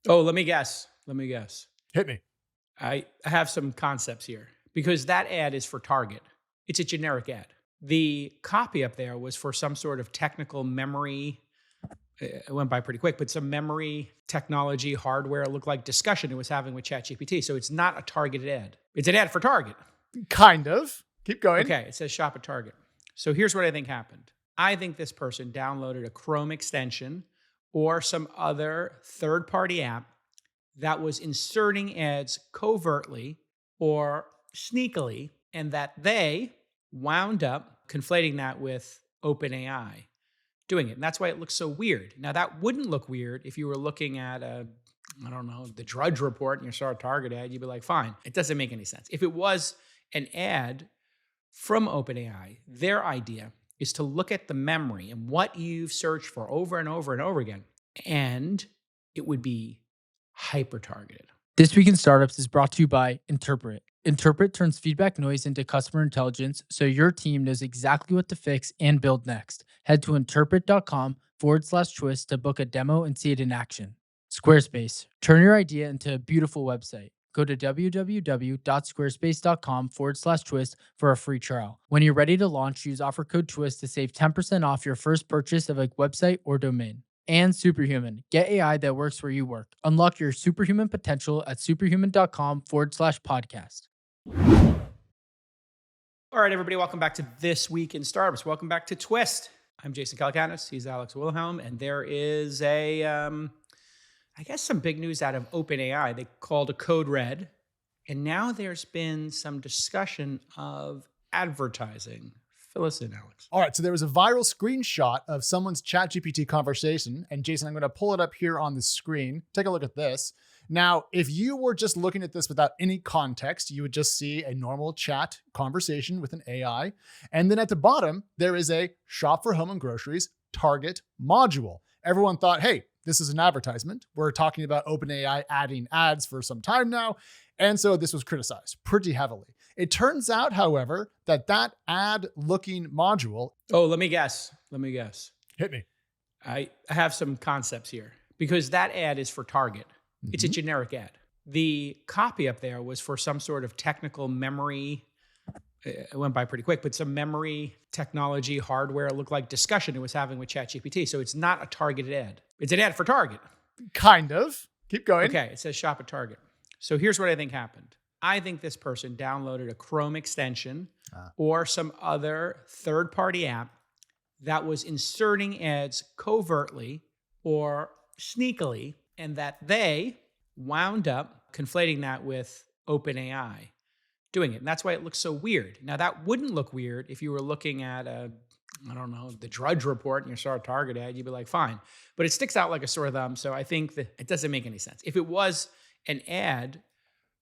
Oh, let me guess. Let me guess. Hit me. I have some concepts here because that ad is for Target. It's a generic ad. The copy up there was for some sort of technical memory. It went by pretty quick, but some memory technology hardware. It looked like discussion it was having with ChatGPT. So it's not a targeted ad. It's an ad for Target. Kind of. Keep going. Okay, it says shop at Target. So here's what I think happened. I think this person downloaded a Chrome extension or some other third-party app that was inserting ads covertly or sneakily, and that they wound up conflating that with OpenAI doing it. And that's why it looks so weird. Now, that wouldn't look weird if you were looking at the Drudge Report and you saw a Target ad, you'd be like, fine. It doesn't make any sense. If it was an ad from OpenAI, their idea is to look at the memory and what you've searched for over and over and over again, and it would be hyper-targeted. This Week in Startups is brought to you by Interpret. Interpret turns feedback noise into customer intelligence so your team knows exactly what to fix and build next. Head to interpret.com/twist to book a demo and see it in action. Squarespace. Turn your idea into a beautiful website. Go to www.squarespace.com/twist for a free trial. When you're ready to launch, use offer code TWIST to save 10% off your first purchase of a website or domain. And Superhuman. Get AI that works where you work. Unlock your superhuman potential at superhuman.com/podcast. All right, everybody, welcome back to This Week in Startups. Welcome back to Twist. I'm Jason Calacanis. He's Alex Wilhelm. And there is some big news out of OpenAI. They called a code red. And now there's been some discussion of advertising. Fill us in, Alex. All right, so there was a viral screenshot of someone's ChatGPT conversation. And Jason, I'm going to pull it up here on the screen. Take a look at this. Now, if you were just looking at this without any context, you would just see a normal chat conversation with an AI. And then at the bottom, there is a shop for home and groceries Target module. Everyone thought, hey, this is an advertisement. We're talking about OpenAI adding ads for some time now. And so this was criticized pretty heavily. It turns out, however, that ad-looking module... Oh, let me guess. Hit me. I have some concepts here because that ad is for Target. It's a generic ad. The copy up there was for some sort of technical memory. It went by pretty quick, but some memory technology hardware. It looked like discussion it was having with ChatGPT. So it's not a targeted ad. It's an ad for Target. Kind of. Keep going. Okay, it says shop at Target. So here's what I think happened. I think this person downloaded a Chrome extension or some other third-party app that was inserting ads covertly or sneakily, and that they wound up conflating that with OpenAI doing it. And that's why it looks so weird. Now, that wouldn't look weird if you were looking at the Drudge Report and you saw a Target ad, you'd be like, fine. But it sticks out like a sore thumb, so I think that it doesn't make any sense. If it was an ad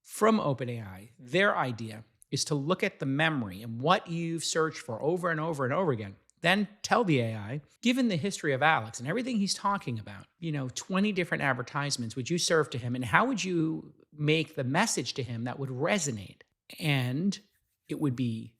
from OpenAI, their idea is to look at the memory and what you've searched for over and over and over again. Then tell the AI, given the history of Alex and everything he's talking about, 20 different advertisements would you serve to him, and how would you make the message to him that would resonate? And it would be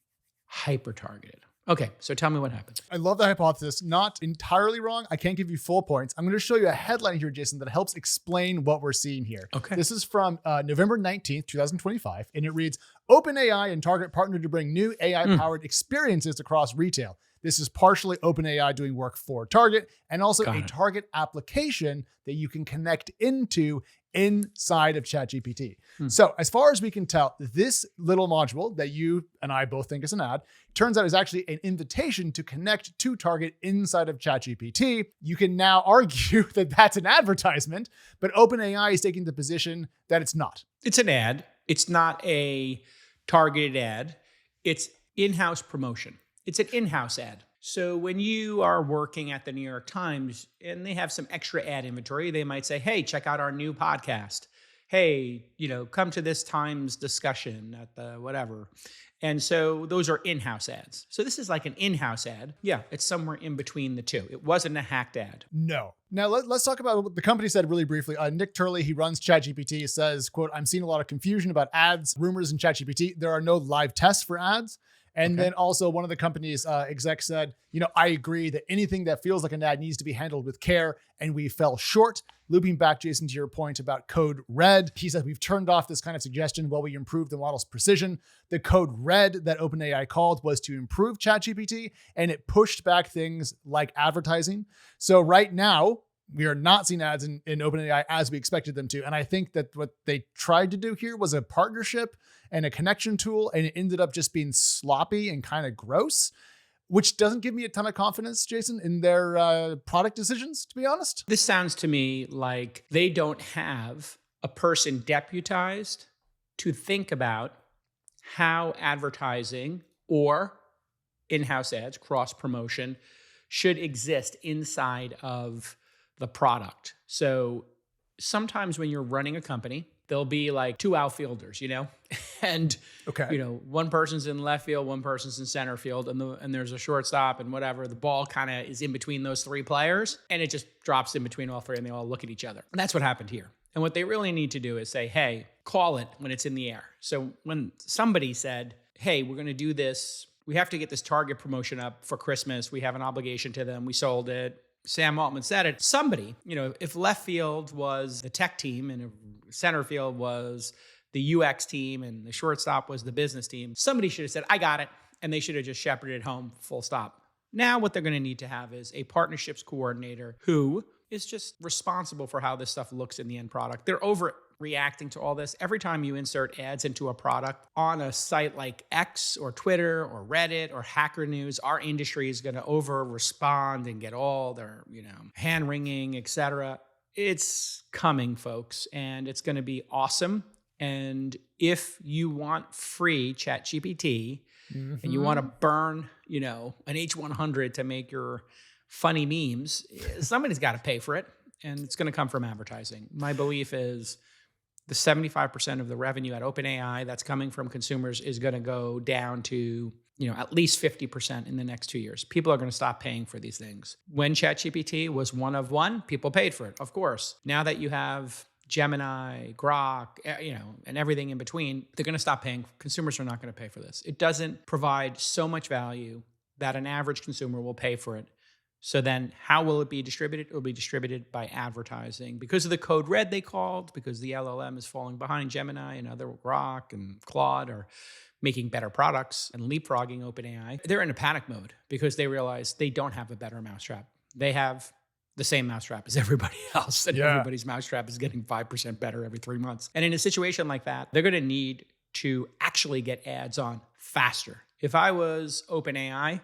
hyper-targeted. Okay, so tell me what happens. I love the hypothesis. Not entirely wrong. I can't give you full points. I'm going to show you a headline here, Jason, that helps explain what we're seeing here. Okay. This is from November 19th, 2025, and it reads, OpenAI and Target partnered to bring new AI-powered experiences across retail. This is partially OpenAI doing work for Target and also a Target application that you can connect into inside of ChatGPT. So as far as we can tell, this little module that you and I both think is an ad, turns out is actually an invitation to connect to Target inside of ChatGPT. You can now argue that that's an advertisement, but OpenAI is taking the position that it's not. It's an ad. It's not a targeted ad. It's in-house promotion. It's an in-house ad. So when you are working at the New York Times and they have some extra ad inventory, they might say, hey, check out our new podcast. Hey, come to this Times discussion at the whatever. And so those are in-house ads. So this is like an in-house ad. Yeah, it's somewhere in between the two. It wasn't a hacked ad. No. Now let's talk about what the company said really briefly. Nick Turley, he runs ChatGPT, says, quote, I'm seeing a lot of confusion about ads, rumors in ChatGPT. There are no live tests for ads. And then also one of the company's execs said, I agree that anything that feels like an ad needs to be handled with care, and we fell short. Looping back, Jason, to your point about code red, he said, we've turned off this kind of suggestion while we improve the model's precision. The code red that OpenAI called was to improve ChatGPT, and it pushed back things like advertising. So right now, we are not seeing ads in OpenAI as we expected them to. And I think that what they tried to do here was a partnership and a connection tool, and it ended up just being sloppy and kind of gross, which doesn't give me a ton of confidence, Jason, in their product decisions, to be honest. This sounds to me like they don't have a person deputized to think about how advertising or in-house ads, cross-promotion, should exist inside of the product. So sometimes when you're running a company, there'll be like two outfielders, and one person's in left field, one person's in center field, and there's a shortstop and whatever. The ball kind of is in between those three players, and it just drops in between all three, and they all look at each other. And that's what happened here. And what they really need to do is say, hey, call it when it's in the air. So when somebody said, hey, we're going to do this, we have to get this Target promotion up for Christmas. We have an obligation to them. We sold it. Sam Altman said it. Somebody, if left field was the tech team and center field was the UX team and the shortstop was the business team, somebody should have said, I got it. And they should have just shepherded home, full stop. Now what they're going to need to have is a partnerships coordinator who is just responsible for how this stuff looks in the end product. They're overreacting to all this. Every time you insert ads into a product on a site like X or Twitter or Reddit or Hacker News, our industry is going to over-respond and get all their, hand-wringing, etc. It's coming, folks, and it's going to be awesome. And if you want free ChatGPT and you want to burn, an H100 to make your funny memes, somebody's got to pay for it, and it's going to come from advertising. My belief is the 75% of the revenue at OpenAI that's coming from consumers is going to go down to, at least 50% in the next 2 years. People are going to stop paying for these things. When ChatGPT was one of one, people paid for it, of course. Now that you have Gemini, Grok, and everything in between, they're going to stop paying. Consumers are not going to pay for this. It doesn't provide so much value that an average consumer will pay for it. So then how will it be distributed? It will be distributed by advertising. Because of the code red they called, because the LLM is falling behind Gemini and other Grok and Claude are making better products and leapfrogging OpenAI, they're in a panic mode because they realize they don't have a better mousetrap. They have the same mousetrap as everybody else, and everybody's mousetrap is getting 5% better every 3 months. And in a situation like that, they're going to need to actually get ads on faster. If I was OpenAI,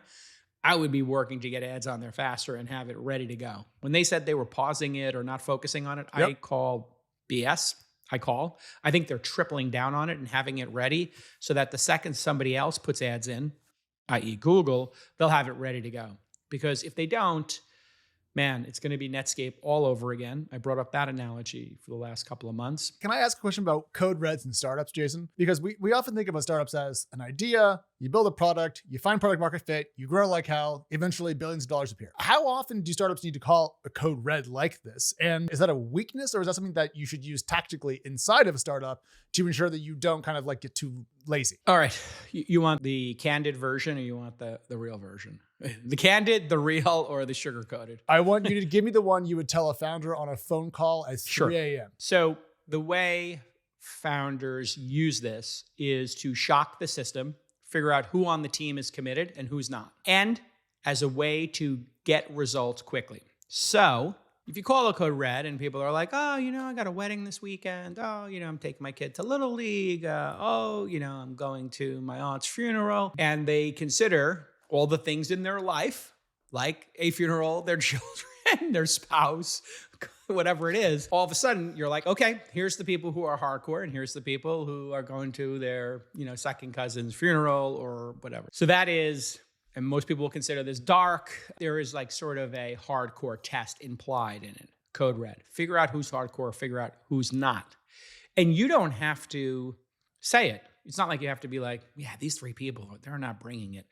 I would be working to get ads on there faster and have it ready to go. When they said they were pausing it or not focusing on it, I call BS. I think they're tripling down on it and having it ready so that the second somebody else puts ads in, i.e. Google, they'll have it ready to go. Because if they don't, man, it's going to be Netscape all over again. I brought up that analogy for the last couple of months. Can I ask a question about code reds and startups, Jason? Because we often think about startups as an idea, you build a product, you find product market fit, you grow like hell, eventually billions of dollars appear. How often do startups need to call a code red like this? And is that a weakness, or is that something that you should use tactically inside of a startup to ensure that you don't kind of like get too lazy? All right. You want the candid version, or you want the real version? The candid, the real, or the sugar-coated? I want you to give me the one you would tell a founder on a phone call at 3 a.m. So the way founders use this is to shock the system, figure out who on the team is committed and who's not, and as a way to get results quickly. So if you call a code red and people are like, oh, I got a wedding this weekend. Oh, I'm taking my kid to Little League. I'm going to my aunt's funeral. And they consider all the things in their life, like a funeral, their children, their spouse, whatever it is. All of a sudden, you're like, okay, here's the people who are hardcore, and here's the people who are going to their, second cousin's funeral or whatever. So that is, and most people will consider this dark. There is like sort of a hardcore test implied in it. Code red. Figure out who's hardcore, figure out who's not. And you don't have to say it. It's not like you have to be like, yeah, these three people, they're not bringing it.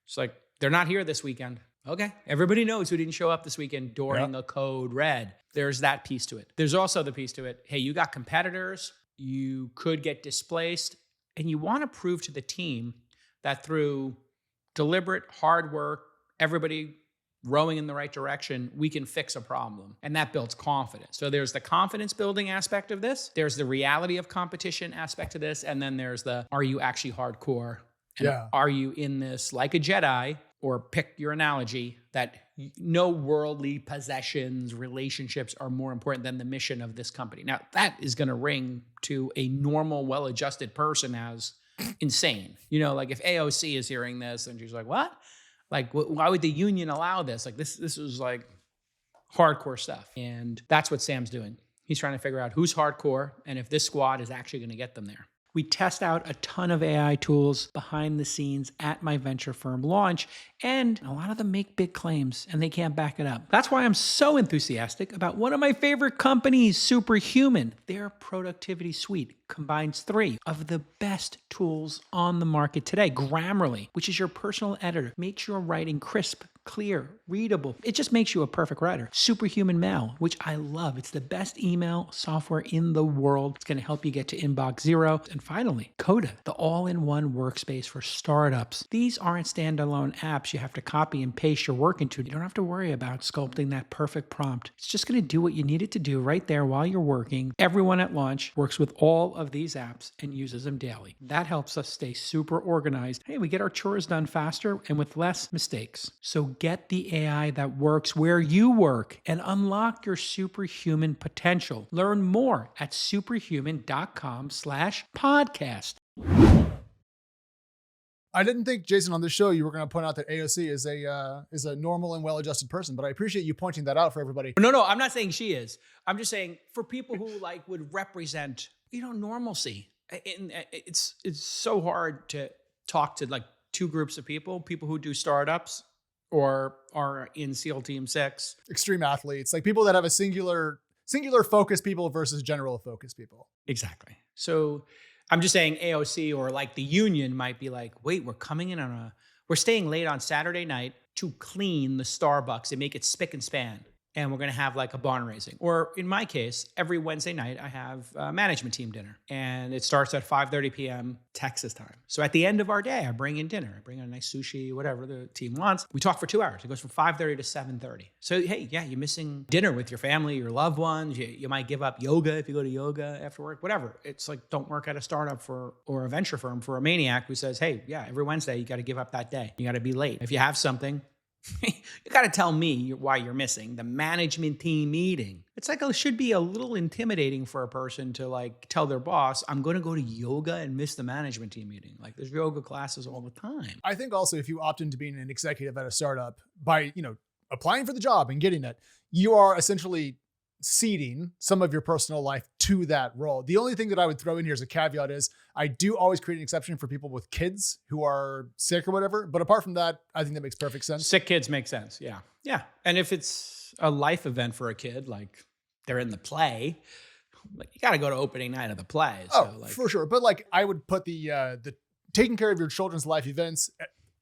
It's like, they're not here this weekend. Okay. Everybody knows who didn't show up this weekend during a code red. There's that piece to it. There's also the piece to it. Hey, you got competitors. You could get displaced. And you want to prove to the team that through deliberate, hard work, everybody rowing in the right direction, we can fix a problem. And that builds confidence. So there's the confidence building aspect of this. There's the reality of competition aspect of this. And then there's the, are you actually hardcore? And are you in this like a Jedi, or pick your analogy, that no worldly possessions, relationships are more important than the mission of this company. Now that is going to ring to a normal, well-adjusted person as insane. You know, like if AOC is hearing this and she's like, what? Like, why would the union allow this? Like this is like hardcore stuff. And that's what Sam's doing. He's trying to figure out who's hardcore and if this squad is actually going to get them there. We test out a ton of AI tools behind the scenes at my venture firm launch, and a lot of them make big claims and they can't back it up. That's why I'm so enthusiastic about one of my favorite companies, Superhuman. Their productivity suite combines 3 of the best tools on the market today. Grammarly, which is your personal editor, makes your writing crisp, clear, readable. It just makes you a perfect writer. Superhuman Mail, which I love. It's the best email software in the world. It's going to help you get to inbox 0. And finally, Coda, the all-in-one workspace for startups. These aren't standalone apps you have to copy and paste your work into. You don't have to worry about sculpting that perfect prompt. It's just going to do what you need it to do right there while you're working. Everyone at launch works with all of these apps and uses them daily. That helps us stay super organized. Hey, we get our chores done faster and with less mistakes. So get the AI that works where you work and unlock your superhuman potential. Learn more at superhuman.com/podcast. I didn't think, Jason, on this show you were going to point out that AOC is a normal and well-adjusted person, but I appreciate you pointing that out for everybody. No, I'm not saying she is. I'm just saying for people who like would represent, normalcy. It's so hard to talk to like 2 groups of people who do startups or are in SEAL Team 6. Extreme athletes, like people that have a singular focus people versus general focus people. Exactly. So I'm just saying AOC or like the union might be like, wait, we're staying late on Saturday night to clean the Starbucks and make it spick and span. And we're going to have like a barn raising. Or in my case, every Wednesday night, I have a management team dinner. And it starts at 5:30 p.m. Texas time. So at the end of our day, I bring in dinner. I bring in a nice sushi, whatever the team wants. We talk for 2 hours. It goes from 5:30 to 7:30. So, hey, yeah, you're missing dinner with your family, your loved ones. You might give up yoga if you go to yoga after work, whatever. It's like, don't work at a startup or a venture firm for a maniac who says, hey, yeah, every Wednesday, you got to give up that day. You got to be late. If you have something, you got to tell me why you're missing the management team meeting. It's like, it should be a little intimidating for a person to like tell their boss, I'm going to go to yoga and miss the management team meeting. Like there's yoga classes all the time. I think also if you opt into being an executive at a startup by, applying for the job and getting it, you are essentially ceding some of your personal life to that role. The only thing that I would throw in here as a caveat is I do always create an exception for people with kids who are sick or whatever. But apart from that, I think that makes perfect sense. Sick kids make sense. Yeah. Yeah. And if it's a life event for a kid, like they're in the play, like you got to go to opening night of the play. So for sure. But like I would put the taking care of your children's life events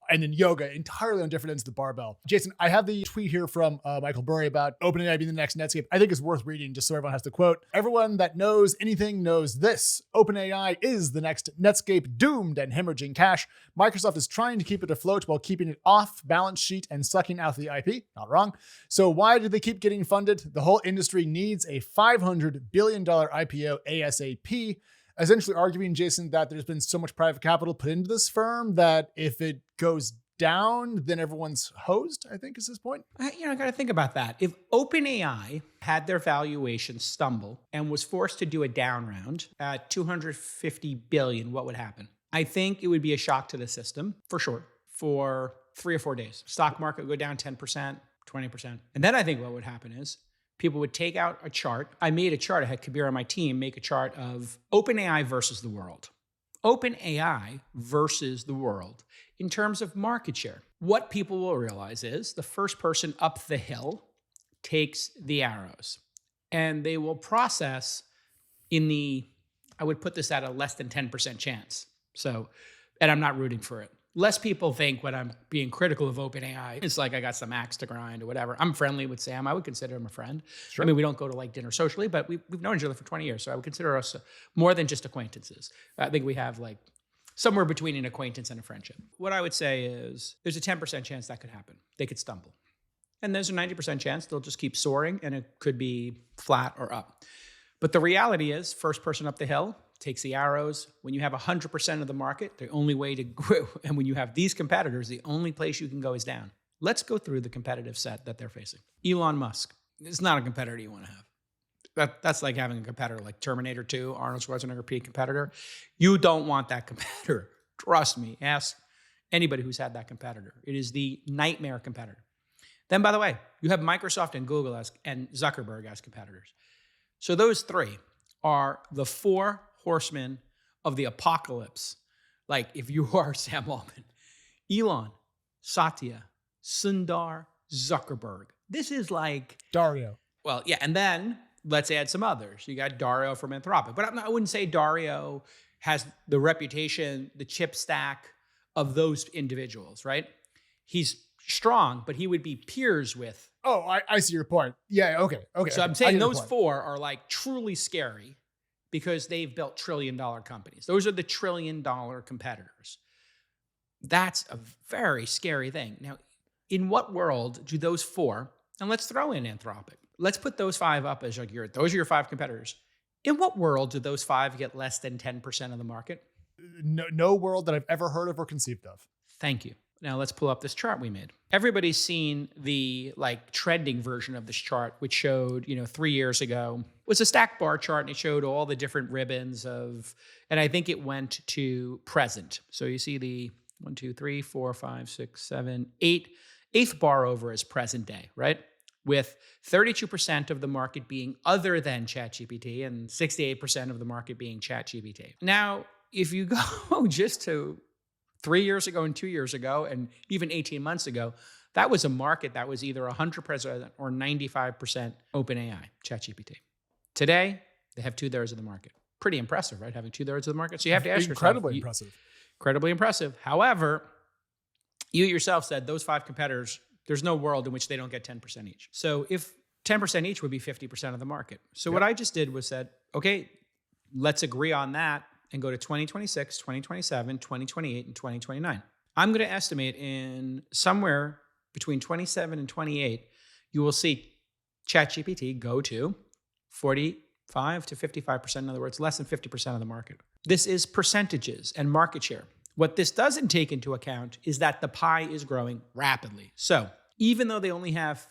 and then yoga entirely on different ends of the barbell. Jason, I have the tweet here from Michael Burry about OpenAI being the next Netscape. I think it's worth reading just so everyone has the quote. Everyone that knows anything knows this. OpenAI is the next Netscape, doomed and hemorrhaging cash. Microsoft is trying to keep it afloat while keeping it off balance sheet and sucking out the IP. Not wrong. So why do they keep getting funded? The whole industry needs a $500 billion IPO ASAP. Essentially arguing, Jason, that there's been so much private capital put into this firm that if it goes down, then everyone's hosed, I think is his point. I got to think about that. If OpenAI had their valuation stumble and was forced to do a down round at $250 billion, what would happen? I think it would be a shock to the system, for sure, for 3 or 4 days. Stock market would go down 10%, 20%. And then I think what would happen is people would take out a chart. I made a chart. I had Kabir on my team make a chart of OpenAI versus the world. OpenAI versus the world in terms of market share. What people will realize is the first person up the hill takes the arrows. And they will process I would put this at a less than 10% chance. So, and I'm not rooting for it. Less people think when I'm being critical of OpenAI, it's like I got some axe to grind or whatever. I'm friendly with Sam. I would consider him a friend. Sure. I mean, we don't go to like dinner socially, but we've known each other for 20 years. So I would consider us more than just acquaintances. I think we have like somewhere between an acquaintance and a friendship. What I would say is there's a 10% chance that could happen. They could stumble. And there's a 90% chance they'll just keep soaring and it could be flat or up. But the reality is, first person up the hill takes the arrows. When you have 100% of the market, the only way to grow, and when you have these competitors, the only place you can go is down. Let's go through the competitive set that they're facing. Elon Musk is not a competitor you want to have. That's like having a competitor like Terminator 2, Arnold Schwarzenegger, repeat competitor. You don't want that competitor. Trust me. Ask anybody who's had that competitor. It is the nightmare competitor. Then, by the way, you have Microsoft and Google and Zuckerberg as competitors. So those three are the four horsemen of the apocalypse. Like if you are Sam Altman, Elon, Satya, Sundar, Zuckerberg. This is like Dario. Well, yeah, and then let's add some others. You got Dario from Anthropic, but I wouldn't say Dario has the reputation, the chip stack of those individuals, right? He's strong, but he would be peers with. Oh, I see your point. Yeah, okay. So I'm saying those four are like truly scary because they've built trillion-dollar companies. Those are the trillion-dollar competitors. That's a very scary thing. Now, in what world do those four, and let's throw in Anthropic, let's put those five up as like those are your five competitors. In what world do those five get less than 10% of the market? No world that I've ever heard of or conceived of. Thank you. Now let's pull up this chart we made. Everybody's seen the like trending version of this chart, which showed, 3 years ago, was a stack bar chart, and it showed all the different ribbons of, and I think it went to present. So you see the 1, 2, 3, 4, 5, 6, 7, 8, eighth bar over is present day, right? With 32% of the market being other than ChatGPT and 68% of the market being ChatGPT. Now, if you go just to 3 years ago and 2 years ago, and even 18 months ago, that was a market that was either 100% or 95% OpenAI, ChatGPT. Today, they have 2/3 of the market. Pretty impressive, right? Having 2/3 of the market. So you have to ask yourself. Incredibly impressive. Incredibly impressive. However, you yourself said those five competitors, there's no world in which they don't get 10% each. So if 10% each would be 50% of the market. So what I just did was said, okay, let's agree on that and go to 2026, 2027, 2028, and 2029. I'm going to estimate in somewhere between 27 and 28, you will see ChatGPT go to 45 to 55%. In other words, less than 50% of the market. This is percentages and market share. What this doesn't take into account is that the pie is growing rapidly. So even though they only have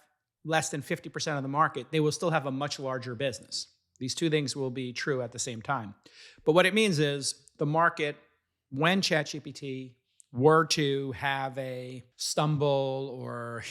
less than 50% of the market, they will still have a much larger business. These two things will be true at the same time. But what it means is the market, when ChatGPT were to have a stumble or,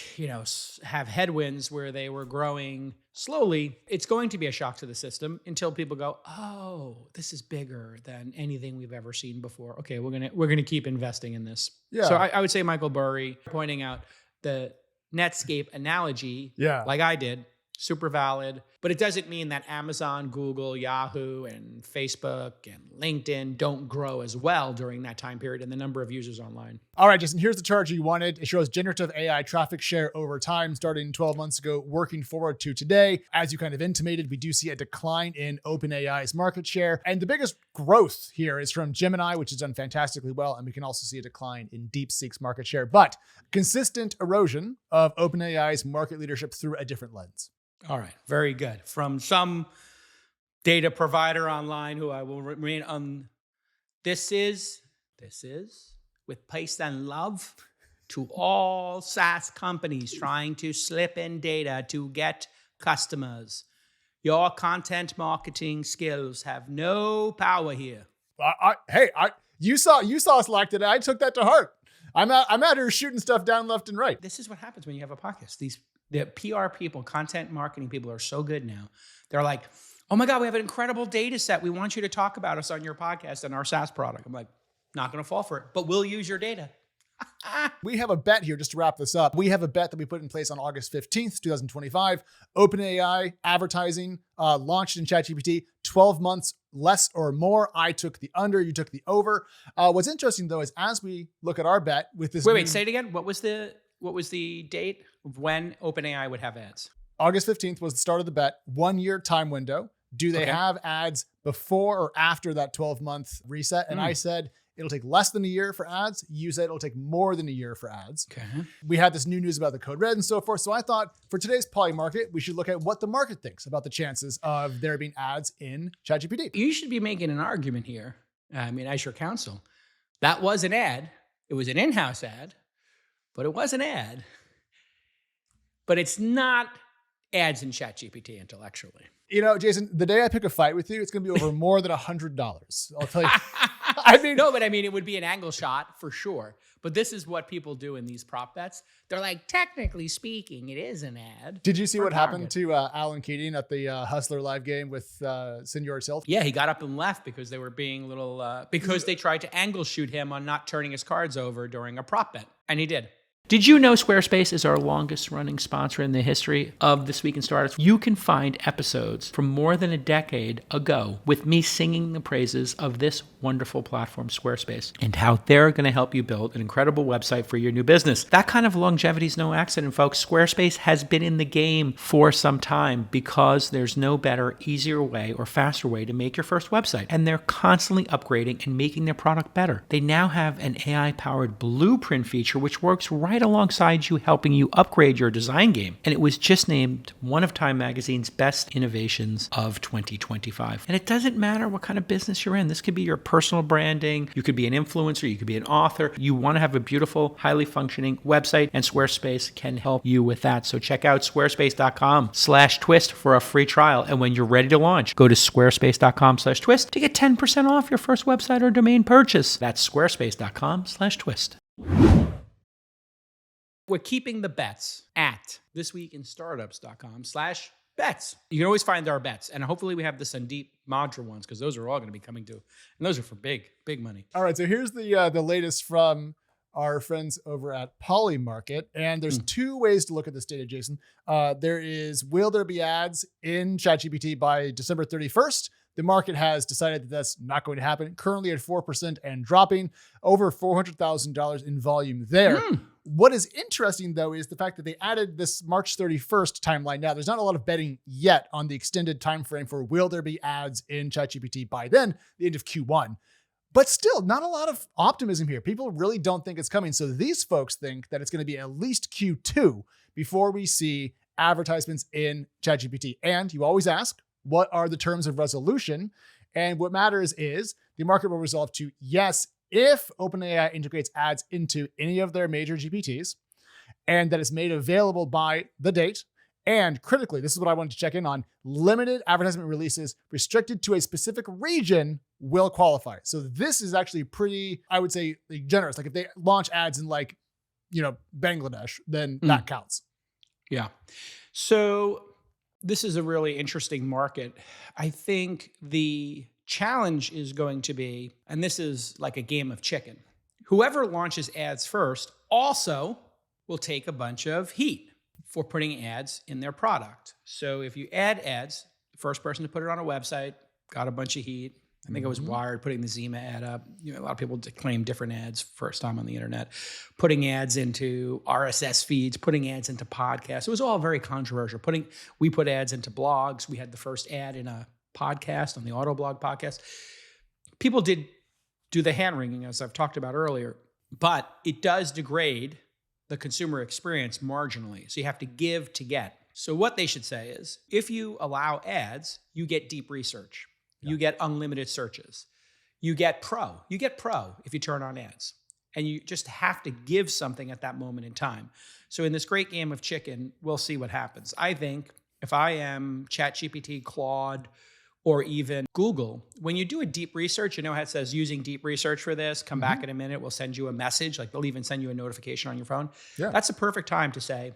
have headwinds where they were growing slowly, it's going to be a shock to the system until people go, oh, this is bigger than anything we've ever seen before. Okay, we're gonna keep investing in this. Yeah. So I would say Michael Burry pointing out the Netscape analogy, like I did, super valid, but it doesn't mean that Amazon, Google, Yahoo, and Facebook and LinkedIn don't grow as well during that time period and the number of users online. All right, Jason, here's the chart you wanted. It shows generative AI traffic share over time, starting 12 months ago, working forward to today. As you kind of intimated, we do see a decline in OpenAI's market share. And the biggest growth here is from Gemini, which has done fantastically well. And we can also see a decline in DeepSeek's market share, but consistent erosion of OpenAI's market leadership through a different lens. All right, very good. From some data provider online who I will remain on. This is with peace and love to all SaaS companies trying to slip in data to get customers. Your content marketing skills have no power here. You saw Slack today. I took that to heart. I'm out here shooting stuff down left and right. This is what happens when you have a podcast. The PR people, content marketing people are so good now. They're like, oh my God, we have an incredible data set. We want you to talk about us on your podcast and our SaaS product. I'm like, not going to fall for it, but we'll use your data. We have a bet here just to wrap this up. We have a bet that we put in place on August 15th, 2025. OpenAI advertising launched in ChatGPT, 12 months less or more. I took the under, you took the over. What's interesting though is as we look at our bet with this. Wait, say it again. What was the date of when OpenAI would have ads? August 15th was the start of the bet. 1 year time window. Do they have ads before or after that 12-month reset? And I said, it'll take less than a year for ads. You use it, it'll take more than a year for ads. Okay. We had this new news about the code red and so forth. So I thought for today's Poly Market, we should look at what the market thinks about the chances of there being ads in ChatGPT. You should be making an argument here. I mean, as your counsel, that was an ad. It was an in-house ad, but it was an ad. But it's not ads in ChatGPT intellectually. You know, Jason, the day I pick a fight with you, it's going to be over more than $100. I'll tell you. I mean, no, but I mean, it would be an angle shot for sure. But this is what people do in these prop bets. They're like, technically speaking, it is an ad. Did you see what happened to Alan Keating at the Hustler live game with Senor Self? Yeah, he got up and left because they were being because they tried to angle shoot him on not turning his cards over during a prop bet. And he did. Did you know Squarespace is our longest running sponsor in the history of This Week in Startups? You can find episodes from more than a decade ago with me singing the praises of this wonderful platform, Squarespace, and how they're going to help you build an incredible website for your new business. That kind of longevity is no accident, folks. Squarespace has been in the game for some time because there's no better, easier way or faster way to make your first website. And they're constantly upgrading and making their product better. They now have an AI-powered blueprint feature, which works right alongside you, helping you upgrade your design game. And it was just named one of Time Magazine's best innovations of 2025. And it doesn't matter what kind of business you're in. This could be your personal branding. You could be an influencer. You could be an author. You want to have a beautiful, highly functioning website, and Squarespace can help you with that. So check out squarespace.com/twist for a free trial. And when you're ready to launch, go to squarespace.com/twist to get 10% off your first website or domain purchase. That's squarespace.com/twist. We're keeping the bets at thisweekinstartups.com/bets. You can always find our bets. And hopefully we have the Sandeep Madra ones because those are all going to be coming to. And those are for big money. All right. So here's the latest from our friends over at Poly Market. And there's two ways to look at this data, Jason. There is, will there be ads in ChatGPT by December 31st? The market has decided that that's not going to happen. Currently at 4% and dropping, over $400,000 in volume there. What is interesting, though, is the fact that they added this March 31st timeline. Now, there's not a lot of betting yet on the extended time frame for will there be ads in ChatGPT by then, the end of Q1. But still, not a lot of optimism here. People really don't think it's coming. So these folks think that it's going to be at least Q2 before we see advertisements in ChatGPT. And you always ask, what are the terms of resolution? And what matters is the market will resolve to yes, if OpenAI integrates ads into any of their major GPTs, and that is made available by the date. And critically, this is what I wanted to check in on, limited advertisement releases restricted to a specific region will qualify. So this is actually pretty, I would say, generous. Like if they launch ads in Bangladesh, then that counts. Yeah. So this is a really interesting market. I think the challenge is going to be, and this is like a game of chicken, whoever launches ads first also will take a bunch of heat for putting ads in their product. So if you add ads, the first person to put it on a website got a bunch of heat. I think it was Wired putting the Zima ad up. A lot of people claim different ads first time on the internet, putting ads into RSS feeds, putting ads into podcasts. It was all very controversial. We put ads into blogs. We had the first ad in a podcast on the Autoblog podcast. People did do the hand wringing, as I've talked about earlier, but it does degrade the consumer experience marginally. So you have to give to get. So what they should say is, if you allow ads, you get deep research. You get unlimited searches. You get pro. You get pro if you turn on ads. And you just have to give something at that moment in time. So in this great game of chicken, we'll see what happens. I think if I am ChatGPT, Claude, or even Google, when you do a deep research, how it says using deep research for this, come back in a minute, we'll send you a message. Like they'll even send you a notification on your phone. Yeah. That's a perfect time to say,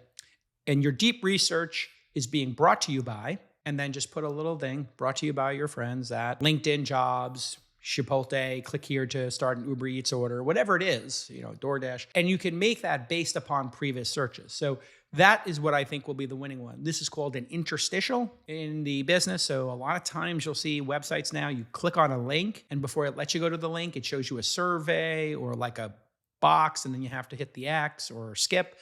and your deep research is being brought to you by, and then just put a little thing brought to you by your friends at LinkedIn Jobs, Chipotle, click here to start an Uber Eats order, whatever it is, DoorDash. And you can make that based upon previous searches. So that is what I think will be the winning one. This is called an interstitial in the business. So a lot of times you'll see websites now, you click on a link, and before it lets you go to the link, it shows you a survey or like a box, and then you have to hit the X or skip.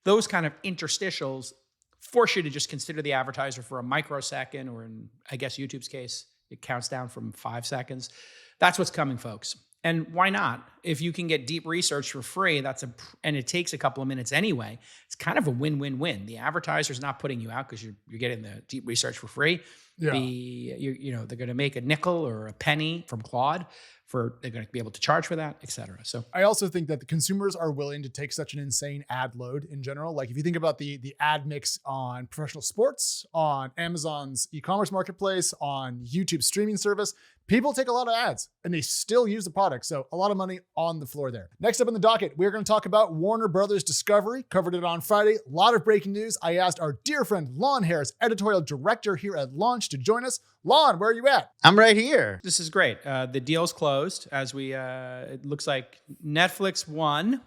Those kind of interstitials force you to just consider the advertiser for a microsecond, or in, I guess, YouTube's case, it counts down from 5 seconds. That's what's coming, folks. And why not? If you can get deep research for free, and it takes a couple of minutes anyway, it's kind of a win-win-win. The advertiser's not putting you out because you're getting the deep research for free. Yeah. They're going to make a nickel or a penny from Claude. They're going to be able to charge for that, et cetera. So I also think that the consumers are willing to take such an insane ad load in general. Like if you think about the ad mix on professional sports, on Amazon's e-commerce marketplace, on YouTube streaming service, people take a lot of ads and they still use the product. So a lot of money on the floor there. Next up in the docket, we're going to talk about Warner Brothers Discovery. Covered it on Friday. A lot of breaking news. I asked our dear friend Lon Harris, editorial director here at Launch, to join us. Lon, where are you at? I'm right here. This is great. The deal's closed as it looks like Netflix won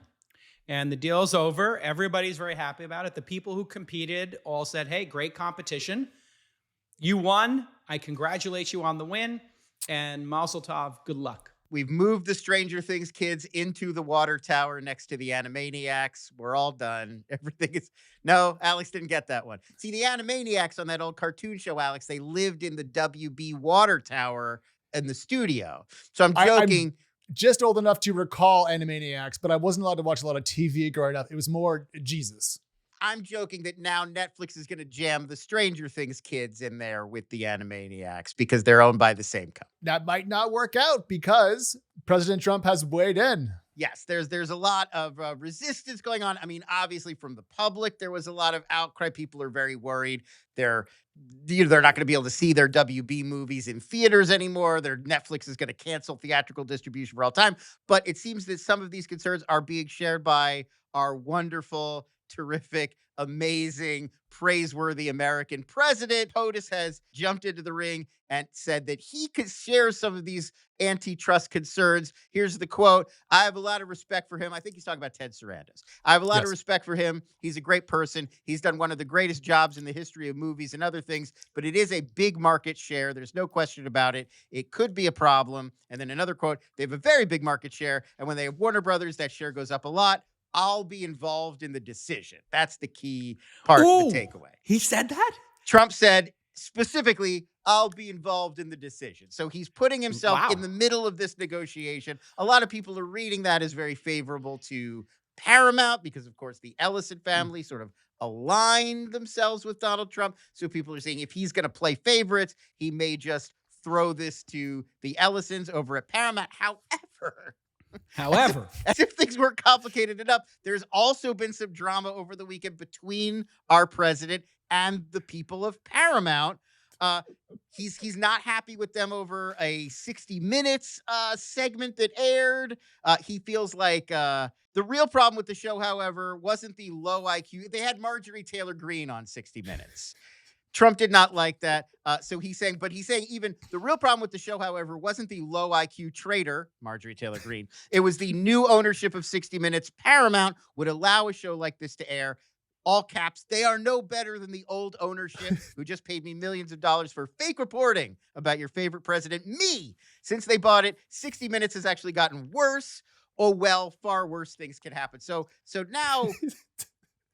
and the deal's over. Everybody's very happy about it. The people who competed all said, hey, great competition. You won. I congratulate you on the win. And Mazel Tov, good luck. We've moved the Stranger Things kids into the water tower next to the Animaniacs. We're all done. Everything is... No, Alex didn't get that one. See, the Animaniacs on that old cartoon show, Alex, they lived in the WB water tower in the studio. So I'm joking. I'm just old enough to recall Animaniacs, but I wasn't allowed to watch a lot of TV growing up. It was more Jesus. I'm joking that now Netflix is going to jam the Stranger Things kids in there with the Animaniacs because they're owned by the same company. That might not work out because President Trump has weighed in. Yes, there's a lot of resistance going on. I mean, obviously from the public, there was a lot of outcry. People are very worried. They're not going to be able to see their WB movies in theaters anymore. Their Netflix is going to cancel theatrical distribution for all time. But it seems that some of these concerns are being shared by our wonderful, terrific, amazing, praiseworthy American president. POTUS has jumped into the ring and said that he could share some of these antitrust concerns. Here's the quote. I have a lot of respect for him. I think he's talking about Ted Sarandos. I have a lot of respect for him. He's a great person. He's done one of the greatest jobs in the history of movies and other things, but it is a big market share. There's no question about it. It could be a problem. And then another quote, they have a very big market share. And when they have Warner Brothers, that share goes up a lot. I'll be involved in the decision. That's the key part of the takeaway. He said that? Trump said specifically, I'll be involved in the decision. So he's putting himself in the middle of this negotiation. A lot of people are reading that as very favorable to Paramount because, of course, the Ellison family sort of aligned themselves with Donald Trump. So people are saying if he's going to play favorites, he may just throw this to the Ellisons over at Paramount. However, as if things weren't complicated enough, there's also been some drama over the weekend between our president and the people of Paramount. He's not happy with them over a 60 Minutes segment that aired. He feels like the real problem with the show, however, wasn't the low IQ. They had Marjorie Taylor Greene on 60 Minutes. Trump did not like that. So he's saying even the real problem with the show, however, wasn't the low IQ traitor, Marjorie Taylor Greene. It was the new ownership of 60 Minutes. Paramount would allow a show like this to air. All caps, they are no better than the old ownership who just paid me millions of dollars for fake reporting about your favorite president, me. Since they bought it, 60 Minutes has actually gotten worse. Oh, well, far worse things can happen. So now...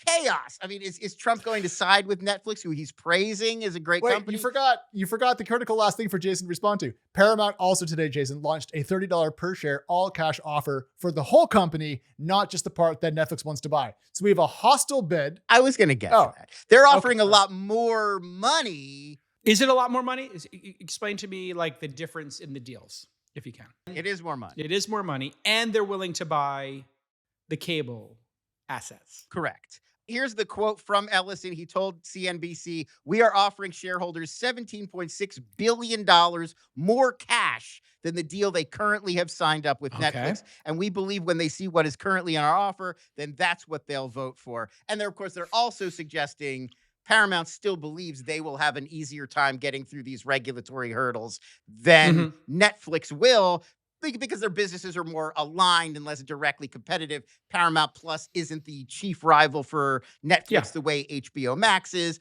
chaos. I mean, is Trump going to side with Netflix, who he's praising is a great company? You forgot the critical last thing for Jason to respond to. Paramount also today, Jason, launched a $30 per share all cash offer for the whole company, not just the part that Netflix wants to buy. So we have a hostile bid. I was going to get to that. They're offering a lot more money. Is it a lot more money? Explain to me like the difference in the deals, if you can. It is more money. It is more money, and they're willing to buy the cable assets. Correct. Here's the quote from Ellison. He told CNBC, we are offering shareholders $17.6 billion more cash than the deal they currently have signed up with Netflix. And we believe when they see what is currently on our offer, then that's what they'll vote for. And they're also suggesting Paramount still believes they will have an easier time getting through these regulatory hurdles than Netflix will, because their businesses are more aligned and less directly competitive. Paramount Plus isn't the chief rival for Netflix the way HBO Max is.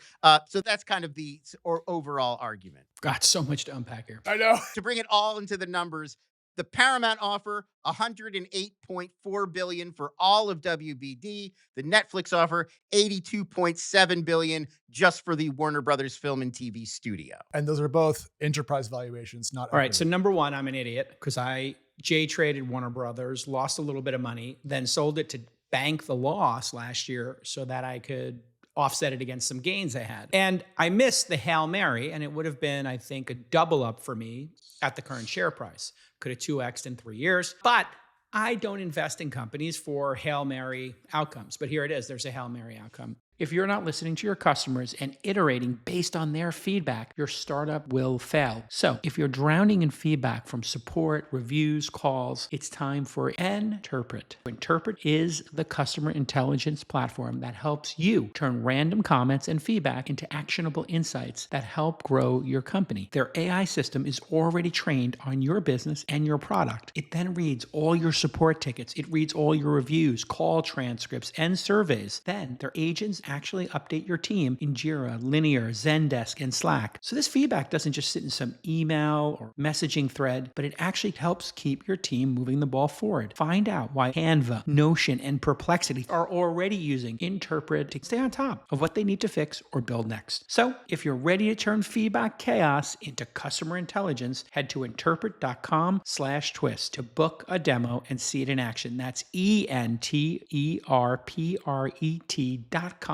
So that's kind of the overall argument. Got so much to unpack here. I know. To bring it all into the numbers, the Paramount offer, $108.4 billion for all of WBD. The Netflix offer, $82.7 billion just for the Warner Brothers Film and TV studio. And those are both enterprise valuations, not. All right. So number one, I'm an idiot because I Jay traded Warner Brothers, lost a little bit of money, then sold it to bank the loss last year so that I could offset it against some gains I had. And I missed the Hail Mary, and it would have been, I think, a double up for me at the current share price. Could have 2x'd in 3 years. But I don't invest in companies for Hail Mary outcomes. But here it is. There's a Hail Mary outcome. If you're not listening to your customers and iterating based on their feedback, your startup will fail. So if you're drowning in feedback from support, reviews, calls, it's time for Interpret. Interpret is the customer intelligence platform that helps you turn random comments and feedback into actionable insights that help grow your company. Their AI system is already trained on your business and your product. It then reads all your support tickets. It reads all your reviews, call transcripts, and surveys. Then their agents actually update your team in Jira, Linear, Zendesk, and Slack. So this feedback doesn't just sit in some email or messaging thread, but it actually helps keep your team moving the ball forward. Find out why Canva, Notion, and Perplexity are already using Interpret to stay on top of what they need to fix or build next. So if you're ready to turn feedback chaos into customer intelligence, head to interpret.com/twist to book a demo and see it in action. That's ENTERPRET.com/twist.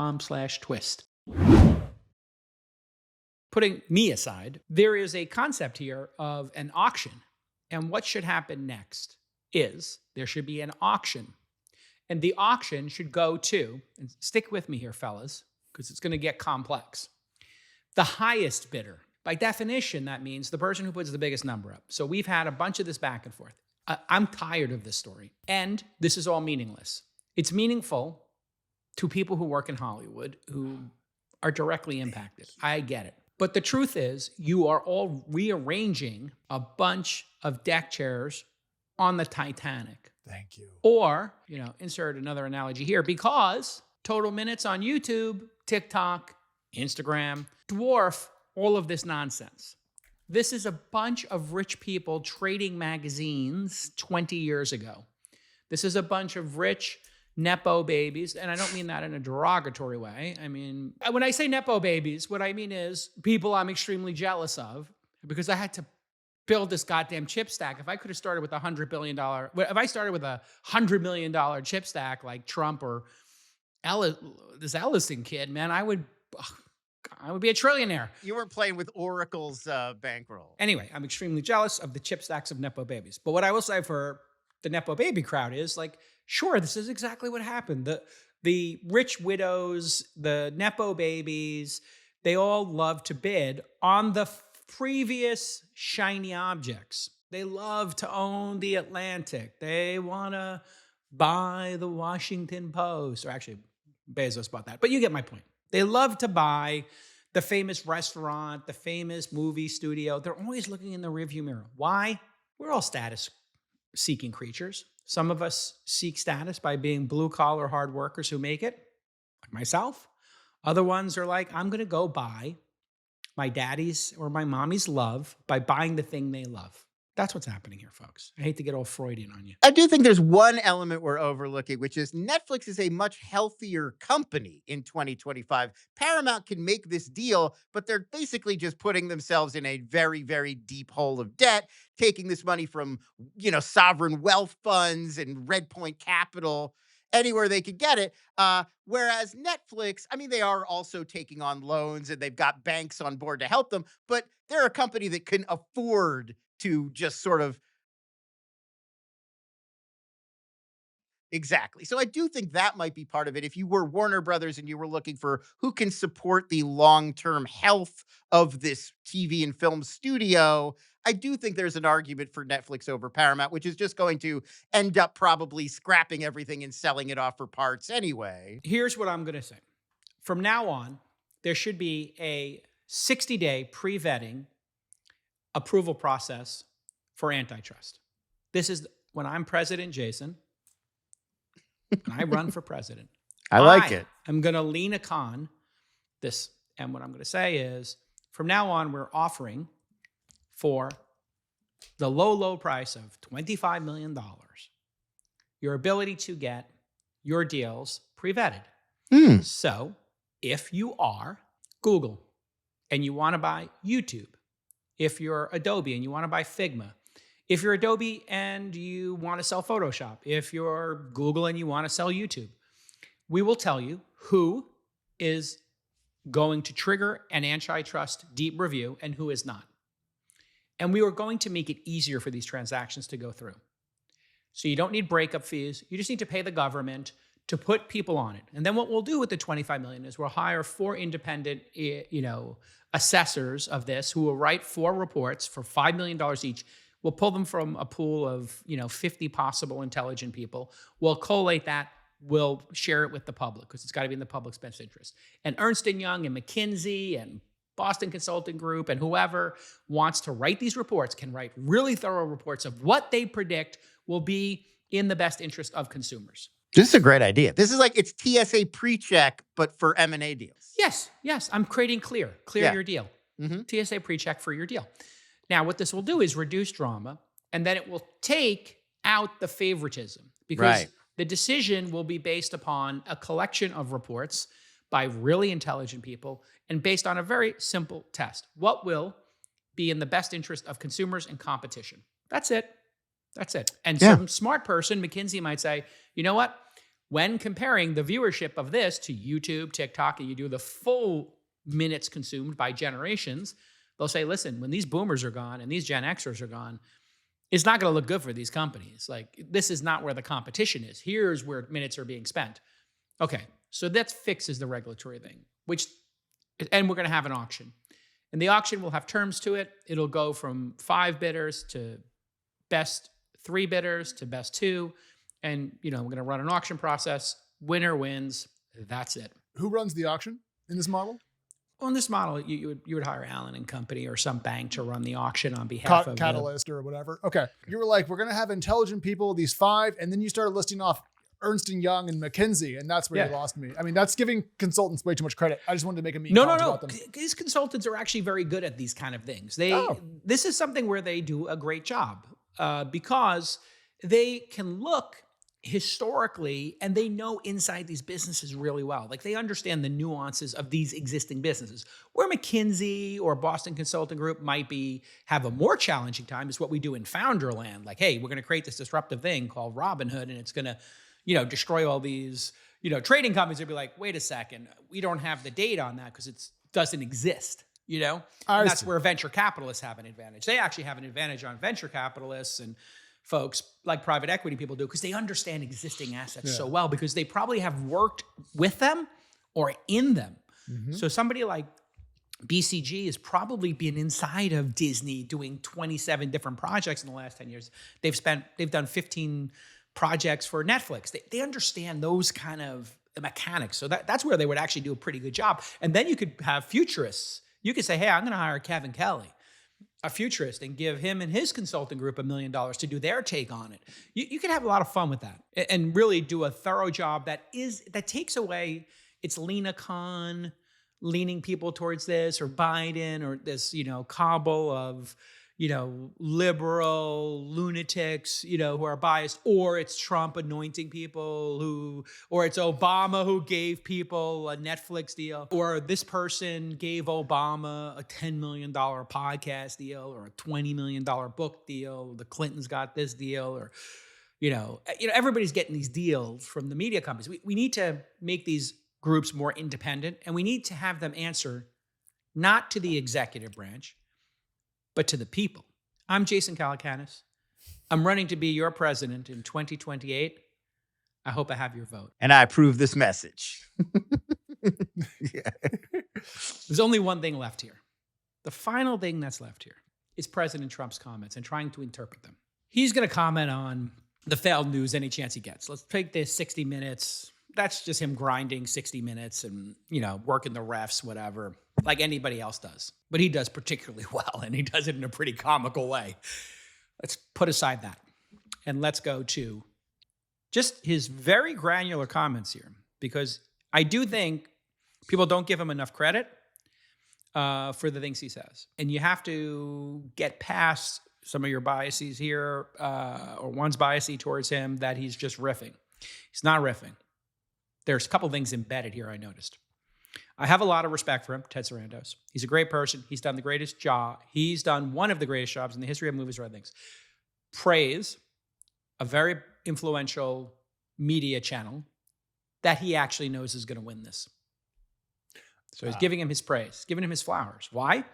Putting me aside, there is a concept here of an auction. And what should happen next is there should be an auction. And the auction should go to, and stick with me here, fellas, because it's going to get complex, the highest bidder. By definition, that means the person who puts the biggest number up. So we've had a bunch of this back and forth. I'm tired of this story. And this is all meaningless. It's meaningful to people who work in Hollywood who are directly impacted. I get it. But the truth is, you are all rearranging a bunch of deck chairs on the Titanic. Thank you. Or, insert another analogy here, because total minutes on YouTube, TikTok, Instagram dwarf all of this nonsense. This is a bunch of rich people trading magazines 20 years ago. This is a bunch of rich Nepo babies, and I don't mean that in a derogatory way. I mean, when I say Nepo babies, what I mean is people I'm extremely jealous of because I had to build this goddamn chip stack. If I could have started with $100 billion, if I started with $100 million chip stack like Trump or this Ellison kid, man, I would be a trillionaire. You weren't playing with Oracle's bankroll. Anyway, I'm extremely jealous of the chip stacks of Nepo babies. But what I will say for the Nepo baby crowd is sure, this is exactly what happened. The rich widows, the Nepo babies, they all love to bid on the previous shiny objects. They love to own the Atlantic. They want to buy the Washington Post. Or actually, Bezos bought that. But you get my point. They love to buy the famous restaurant, the famous movie studio. They're always looking in the rearview mirror. Why? We're all status-seeking creatures. Some of us seek status by being blue-collar hard workers who make it, like myself. Other ones are like, I'm going to go buy my daddy's or my mommy's love by buying the thing they love. That's what's happening here, folks. I hate to get all Freudian on you. I do think there's one element we're overlooking, which is Netflix is a much healthier company in 2025. Paramount can make this deal, but they're basically just putting themselves in a very, very deep hole of debt, taking this money from, sovereign wealth funds and Red Point Capital, anywhere they could get it. Whereas Netflix, they are also taking on loans and they've got banks on board to help them, but they're a company that can afford to just sort of. Exactly. So I do think that might be part of it. If you were Warner Brothers and you were looking for who can support the long-term health of this TV and film studio, I do think there's an argument for Netflix over Paramount, which is just going to end up probably scrapping everything and selling it off for parts anyway. Here's what I'm going to say. From now on, there should be a 60-day pre-vetting approval process for antitrust. This is when I'm president, Jason, and I run for president. I like it. I'm going to lean upon this. And what I'm going to say is, from now on, we're offering for the low price of $25 million, your ability to get your deals pre-vetted. So if you are Google and you want to buy YouTube, if you're Adobe and you want to buy Figma, If you're Adobe and you want to sell Photoshop, if you're Google and you want to sell YouTube, we will tell you who is going to trigger an antitrust deep review and who is not. And we are going to make it easier for these transactions to go through. So you don't need breakup fees. You just need to pay the government to put people on it. And then what we'll do with the $25 million is we'll hire 4 independent, assessors of this who will write 4 reports for $5 million each. We'll pull them from a pool of 50 possible intelligent people. We'll collate that. We'll share it with the public because it's got to be in the public's best interest. And Ernst & Young and McKinsey and Boston Consulting Group and whoever wants to write these reports can write really thorough reports of what they predict will be in the best interest of consumers. This is a great idea. This is like it's TSA pre-check, but for M&A deals. Yes. I'm creating clear Yeah. your deal. Mm-hmm. TSA pre-check for your deal. Now, what this will do is reduce drama, and then it will take out the favoritism because Right. the decision will be based upon a collection of reports by really intelligent people and based on a very simple test. What will be in the best interest of consumers and competition? That's it. And some smart person, McKinsey, might say, you know what? When comparing the viewership of this to YouTube, TikTok, and you do the full minutes consumed by generations, they'll say, listen, when these boomers are gone and these Gen Xers are gone, it's not going to look good for these companies. Like, this is not where the competition is. Here's where minutes are being spent. Okay, so that fixes the regulatory thing, and we're going to have an auction. And the auction will have terms to it. It'll go from 5 bidders to best 3 bidders to best 2. And, we're going to run an auction process. Winner wins. That's it. Who runs the auction in this model? Well, in this model, you would hire Allen and Company or some bank to run the auction on behalf of Catalyst or whatever. Okay. You were like, we're going to have intelligent people, these 5, and then you started listing off Ernst & Young and McKinsey, and that's where you lost me. I mean, that's giving consultants way too much credit. I just wanted to make a mean comment about them. These consultants are actually very good at these kind of things. This is something where they do a great job because they can look historically and they know inside these businesses really well. Like, they understand the nuances of these existing businesses. Where McKinsey or Boston Consulting Group might have a more challenging time is what we do in Founderland. Like, hey, we're going to create this disruptive thing called Robinhood, and it's going to destroy all these, trading companies. They'll be like, wait a second, we don't have the data on that because it doesn't exist, And that's where venture capitalists have an advantage. They actually have an advantage on venture capitalists and folks like private equity people do because they understand existing assets so well because they probably have worked with them or in them. Mm-hmm. So somebody like BCG has probably been inside of Disney doing 27 different projects in the last 10 years. They've done 15 projects for Netflix. They understand those kind of mechanics. So that's where they would actually do a pretty good job. And then you could have futurists. You could say, hey, I'm going to hire Kevin Kelly, a futurist, and give him and his consulting group $1 million to do their take on it. You can have a lot of fun with that and really do a thorough job that takes away it's Lena Khan leaning people towards this or Biden or this, cabal of, liberal lunatics, who are biased, or it's Trump anointing people or it's Obama who gave people a Netflix deal, or this person gave Obama a $10 million podcast deal or a $20 million book deal. The Clintons got this deal, or, everybody's getting these deals from the media companies. We need to make these groups more independent, and we need to have them answer not to the executive branch, but to the people. I'm Jason Calacanis. I'm running to be your president in 2028. I hope I have your vote. And I approve this message. There's only one thing left here. The final thing that's left here is President Trump's comments and trying to interpret them. He's going to comment on the failed news any chance he gets. Let's take this 60 minutes. That's just him grinding 60 minutes and, working the refs, whatever, like anybody else does. But he does particularly well, and he does it in a pretty comical way. Let's put aside that, and let's go to just his very granular comments here, because I do think people don't give him enough credit for the things he says. And you have to get past some of your biases here, or one's biasy towards him that he's just riffing. He's not riffing. There's a couple things embedded here I noticed. I have a lot of respect for him, Ted Sarandos. He's a great person. He's done the greatest job. He's done one of the greatest jobs in the history of movies or other things. praise a very influential media channel that he actually knows is going to win this. So he's giving him his praise, giving him his flowers. Why?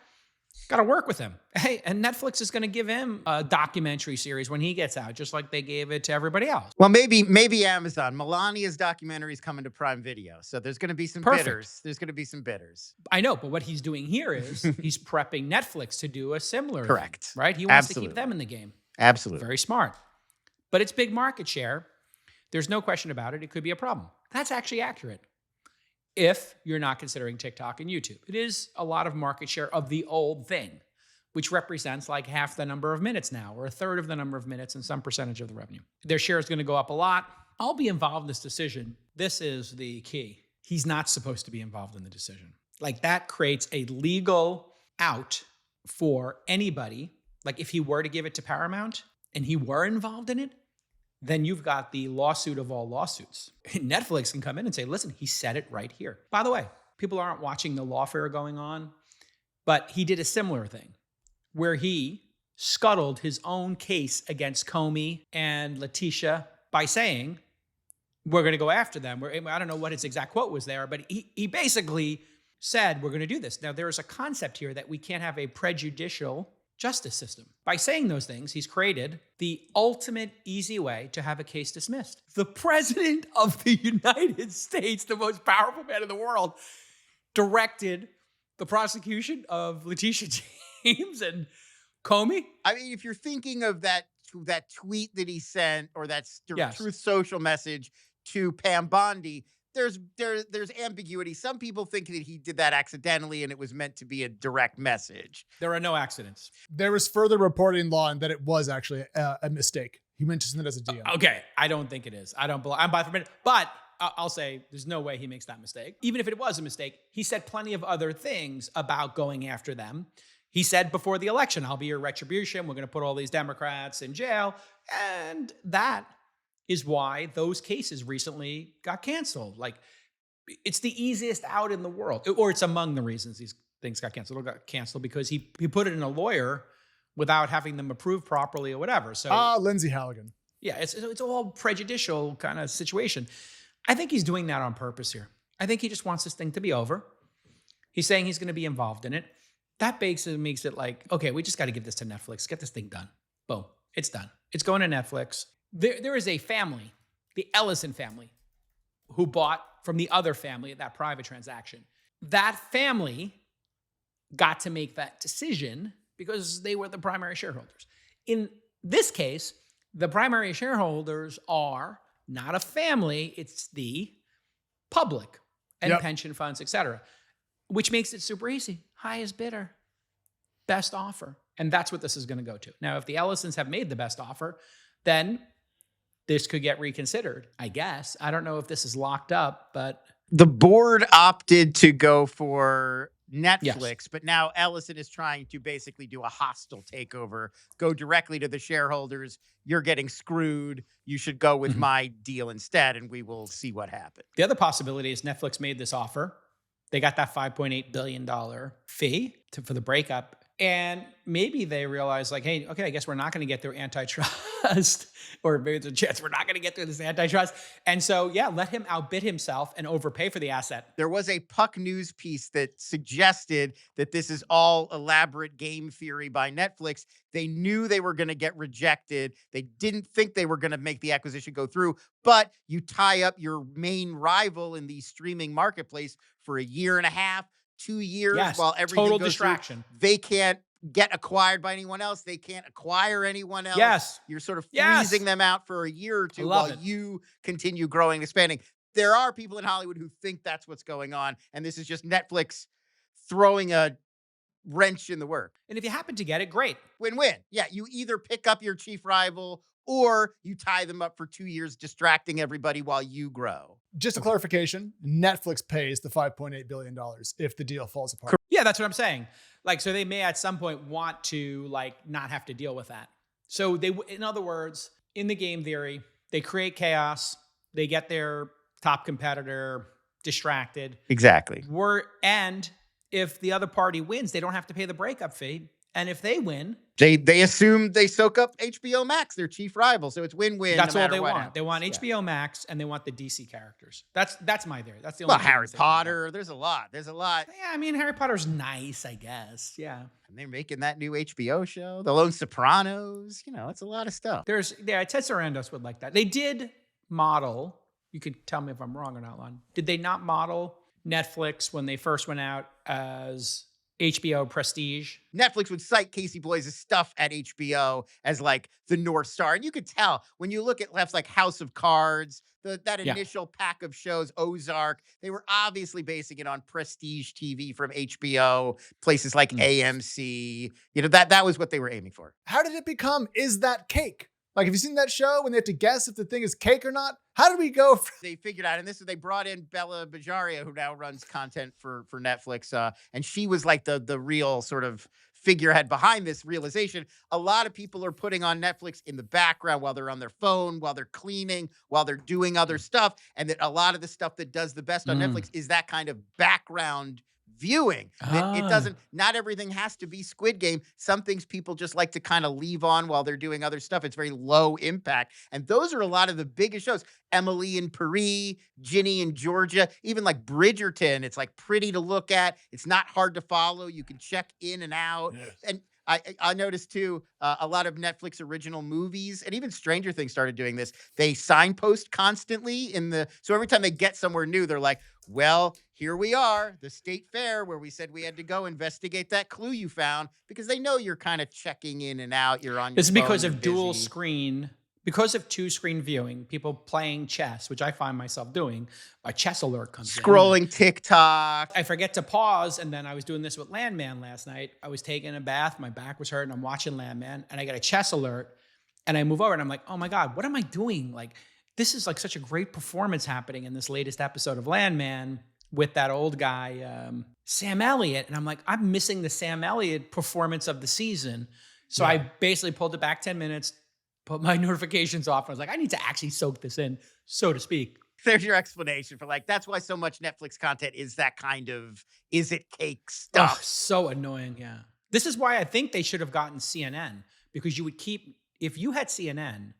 Got to work with him. Hey, and Netflix is going to give him a documentary series when he gets out, just like they gave it to everybody else. Well, maybe Amazon. Melania's documentary is coming to Prime Video, so there's going to be some bidders. There's going to be some bidders. I know, but what he's doing here is he's prepping Netflix to do a similar Correct. thing, right? He wants to keep them in the game. Absolutely. Very smart. But it's big market share. There's no question about it. It could be a problem. That's actually accurate if you're not considering TikTok and YouTube. It is a lot of market share of the old thing, which represents like half the number of minutes now, or a third of the number of minutes and some percentage of the revenue. Their share is going to go up a lot. I'll be involved in this decision. This is the key. He's not supposed to be involved in the decision. Like that creates a legal out for anybody. Like if he were to give it to Paramount and he were involved in it, then you've got the lawsuit of all lawsuits. Netflix can come in and say, listen, he said it right here. By the way, people aren't watching the lawfare going on, but he did a similar thing where he scuttled his own case against Comey and Letitia by saying, we're going to go after them. I don't know what his exact quote was there, but he basically said, we're going to do this. Now, there is a concept here that we can't have a prejudicial justice system. By saying those things, he's created the ultimate easy way to have a case dismissed. The president of the United States, the most powerful man in the world, directed the prosecution of Letitia James and Comey. I mean, if you're thinking of that tweet that he sent, or that Truth Social message to Pam Bondi, there's ambiguity. Some people think that he did that accidentally and it was meant to be a direct message. There are no accidents. There was further reporting, Lon, that it was actually a mistake. He meant to send it as a DM. Okay, I don't think it is. I'm by for minute, but I'll say there's no way he makes that mistake. Even if it was a mistake, he said plenty of other things about going after them. He said before the election, I'll be your retribution. We're going to put all these Democrats in jail. And that is why those cases recently got canceled. Like, it's the easiest out in the world, or it's among the reasons these things got canceled. It got canceled because he put it in a lawyer without having them approved properly or whatever. So Lindsay Halligan. Yeah, it's all prejudicial kind of situation. I think he's doing that on purpose here. I think he just wants this thing to be over. He's saying he's going to be involved in it. That makes it like, okay, we just got to give this to Netflix. Get this thing done. Boom. It's done. It's going to Netflix. There is a family, the Ellison family, who bought from the other family at that private transaction. That family got to make that decision because they were the primary shareholders. In this case, the primary shareholders are not a family, it's the public and pension funds, et cetera, which makes it super easy. Highest bidder, best offer. And that's what this is going to go to. Now, if the Ellisons have made the best offer, then this could get reconsidered, I guess. I don't know if this is locked up, but the board opted to go for Netflix, but now Ellison is trying to basically do a hostile takeover, go directly to the shareholders. You're getting screwed. You should go with my deal instead, and we will see what happens. The other possibility is Netflix made this offer. They got that $5.8 billion fee for the breakup. And maybe they realize like, hey, okay, I guess we're not going to get through antitrust, or maybe there's a chance we're not going to get through this antitrust. And so, let him outbid himself and overpay for the asset. There was a Puck News piece that suggested that this is all elaborate game theory by Netflix. They knew they were going to get rejected. They didn't think they were going to make the acquisition go through, but you tie up your main rival in the streaming marketplace for a year and a half, 2 years, while everything total goes distraction. Through. They can't get acquired by anyone else. They can't acquire anyone else. Yes. You're sort of freezing them out for a year or two while you continue growing and expanding. There are people in Hollywood who think that's what's going on, and this is just Netflix throwing a wrench in the work. And if you happen to get it, great. Win-win. Yeah, you either pick up your chief rival or you tie them up for 2 years, distracting everybody while you grow. Just a clarification, Netflix pays the $5.8 billion if the deal falls apart. Yeah, that's what I'm saying. Like, so they may at some point want to like not have to deal with that. So they, in other words, in the game theory, they create chaos. They get their top competitor distracted. Exactly. And if the other party wins, they don't have to pay the breakup fee. And if they win, they assume they soak up HBO Max, their chief rival. So it's win-win. that's no all they matter what want. They want happens. HBO Max and they want the DC characters. That's my theory. That's the only Well, two Harry things they care about. Potter. There's a lot. Yeah, I mean, Harry Potter's nice, I guess. Yeah. And they're making that new HBO show, The Lone Sopranos. It's a lot of stuff. Ted Sarandos would like that. They did model, you could tell me if I'm wrong or not, Lon. Did they not model Netflix when they first went out as HBO Prestige? Netflix would cite Casey Bloys' stuff at HBO as like the North Star. And you could tell when you look at left like House of Cards, that initial pack of shows, Ozark, they were obviously basing it on Prestige TV from HBO, places like AMC. That was what they were aiming for. How did it become Is That Cake? Like, have you seen that show when they have to guess if the thing is cake or not? How did we go from— They figured out, and they brought in Bella Bajaria, who now runs content for Netflix, and she was like the real sort of figurehead behind this realization. A lot of people are putting on Netflix in the background while they're on their phone, while they're cleaning, while they're doing other stuff, and that a lot of the stuff that does the best on Netflix is that kind of background viewing. It doesn't, not everything has to be Squid Game. Some things people just like to kind of leave on while they're doing other stuff. It's very low impact. And those are a lot of the biggest shows. Emily in Paris, Ginny in Georgia, even like Bridgerton. It's like pretty to look at. It's not hard to follow. You can check in and out. Yes. And I noticed too, a lot of Netflix original movies and even Stranger Things started doing this. They signpost constantly so every time they get somewhere new, they're like, well, here we are, the state fair where we said we had to go investigate that clue you found, because they know you're kind of checking in and out. You're on your phone. This is because of busy. dual screen. Because of two-screen viewing, people playing chess, which I find myself doing, a chess alert comes in. Scrolling TikTok. I forget to pause, and then I was doing this with Landman last night. I was taking a bath, my back was hurting, I'm watching Landman, and I get a chess alert, and I move over, and I'm like, oh my God, what am I doing? Like, this is like such a great performance happening in this latest episode of Landman with that old guy, Sam Elliott, and I'm like, I'm missing the Sam Elliott performance of the season. So I basically pulled it back 10 minutes, put my notifications off. I was like, I need to actually soak this in, so to speak. There's your explanation for that's why so much Netflix content is that kind of, is it cake stuff? Oh, so annoying. Yeah. This is why I think they should have gotten CNN, because you would if you had CNN,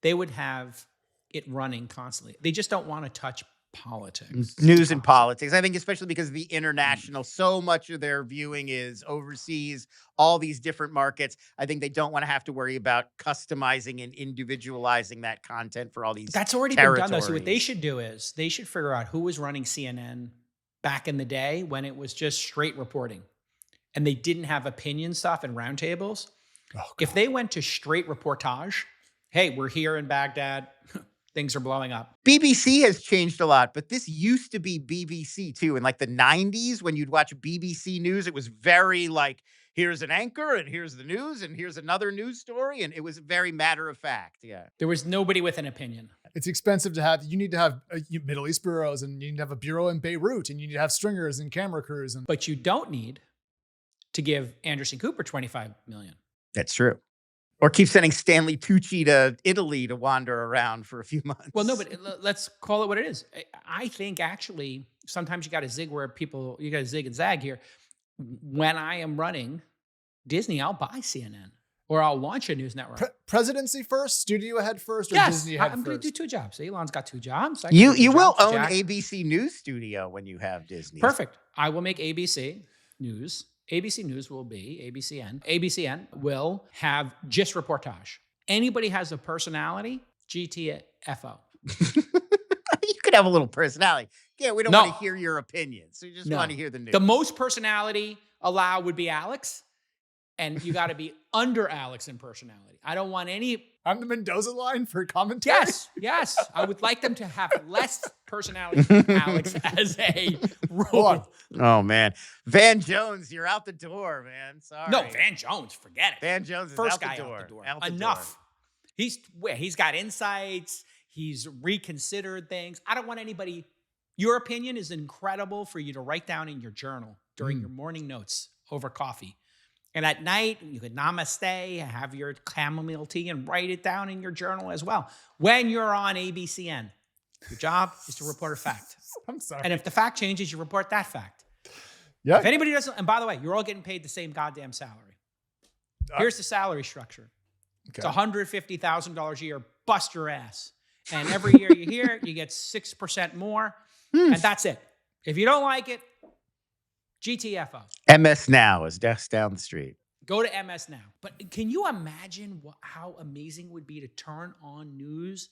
they would have it running constantly. They just don't want to touch politics. News and politics. I think especially because of the international, so much of their viewing is overseas, all these different markets. I think they don't want to have to worry about customizing and individualizing that content for all these That's already been done, though. So what they should do is they should figure out who was running CNN back in the day when it was just straight reporting and they didn't have opinion stuff and roundtables. If they went to straight reportage, hey, we're here in Baghdad, things are blowing up. BBC has changed a lot, but this used to be BBC too. In like the 90s, when you'd watch BBC News, it was very like, here's an anchor and here's the news and here's another news story. And it was very matter of fact. Yeah. There was nobody with an opinion. It's expensive to have. You need to have Middle East bureaus, and you need to have a bureau in Beirut, and you need to have stringers and camera crews. But you don't need to give Anderson Cooper $25 million. That's true. Or keep sending Stanley Tucci to Italy to wander around for a few months. Well, no, but let's call it what it is. I think actually sometimes you got to zig where you got to zig and zag here. When I am running Disney, I'll buy CNN or I'll launch a news network. Presidency first, studio head first, or yes, Disney head I'm going first? to do 2 jobs. Elon's got 2 jobs. You will own ABC News Studio when you have Disney. Perfect. I will make ABC News. ABC News will be ABCN. ABCN will have just reportage. Anybody has a personality, GTFO. You could have a little personality. Yeah, we don't want to hear your opinions. So you just want to hear the news. The most personality allowed would be Alex. And you got to be under Alex in personality. I don't want any. I'm the Mendoza line for commentary. Yes. I would like them to have less personality than Alex as a role. Oh, man. Van Jones, you're out the door, man. Sorry. No, Van Jones, forget it. Van Jones is First out guy the door. out the door. Out the Enough. door. He's got insights. He's reconsidered things. I don't want anybody. Your opinion is incredible for you to write down in your journal during your morning notes over coffee. And at night, you could namaste, have your chamomile tea, and write it down in your journal as well. When you're on ABCN, your job is to report a fact. I'm sorry. And if the fact changes, you report that fact. Yeah. If anybody doesn't, and by the way, you're all getting paid the same goddamn salary. Here's the salary structure. It's $150,000 a year, bust your ass. And every year you hear it, you get 6% more, and that's it. If you don't like it, GTFO. MS Now is just down the street. Go to MS Now. But can you imagine how amazing it would be to turn on news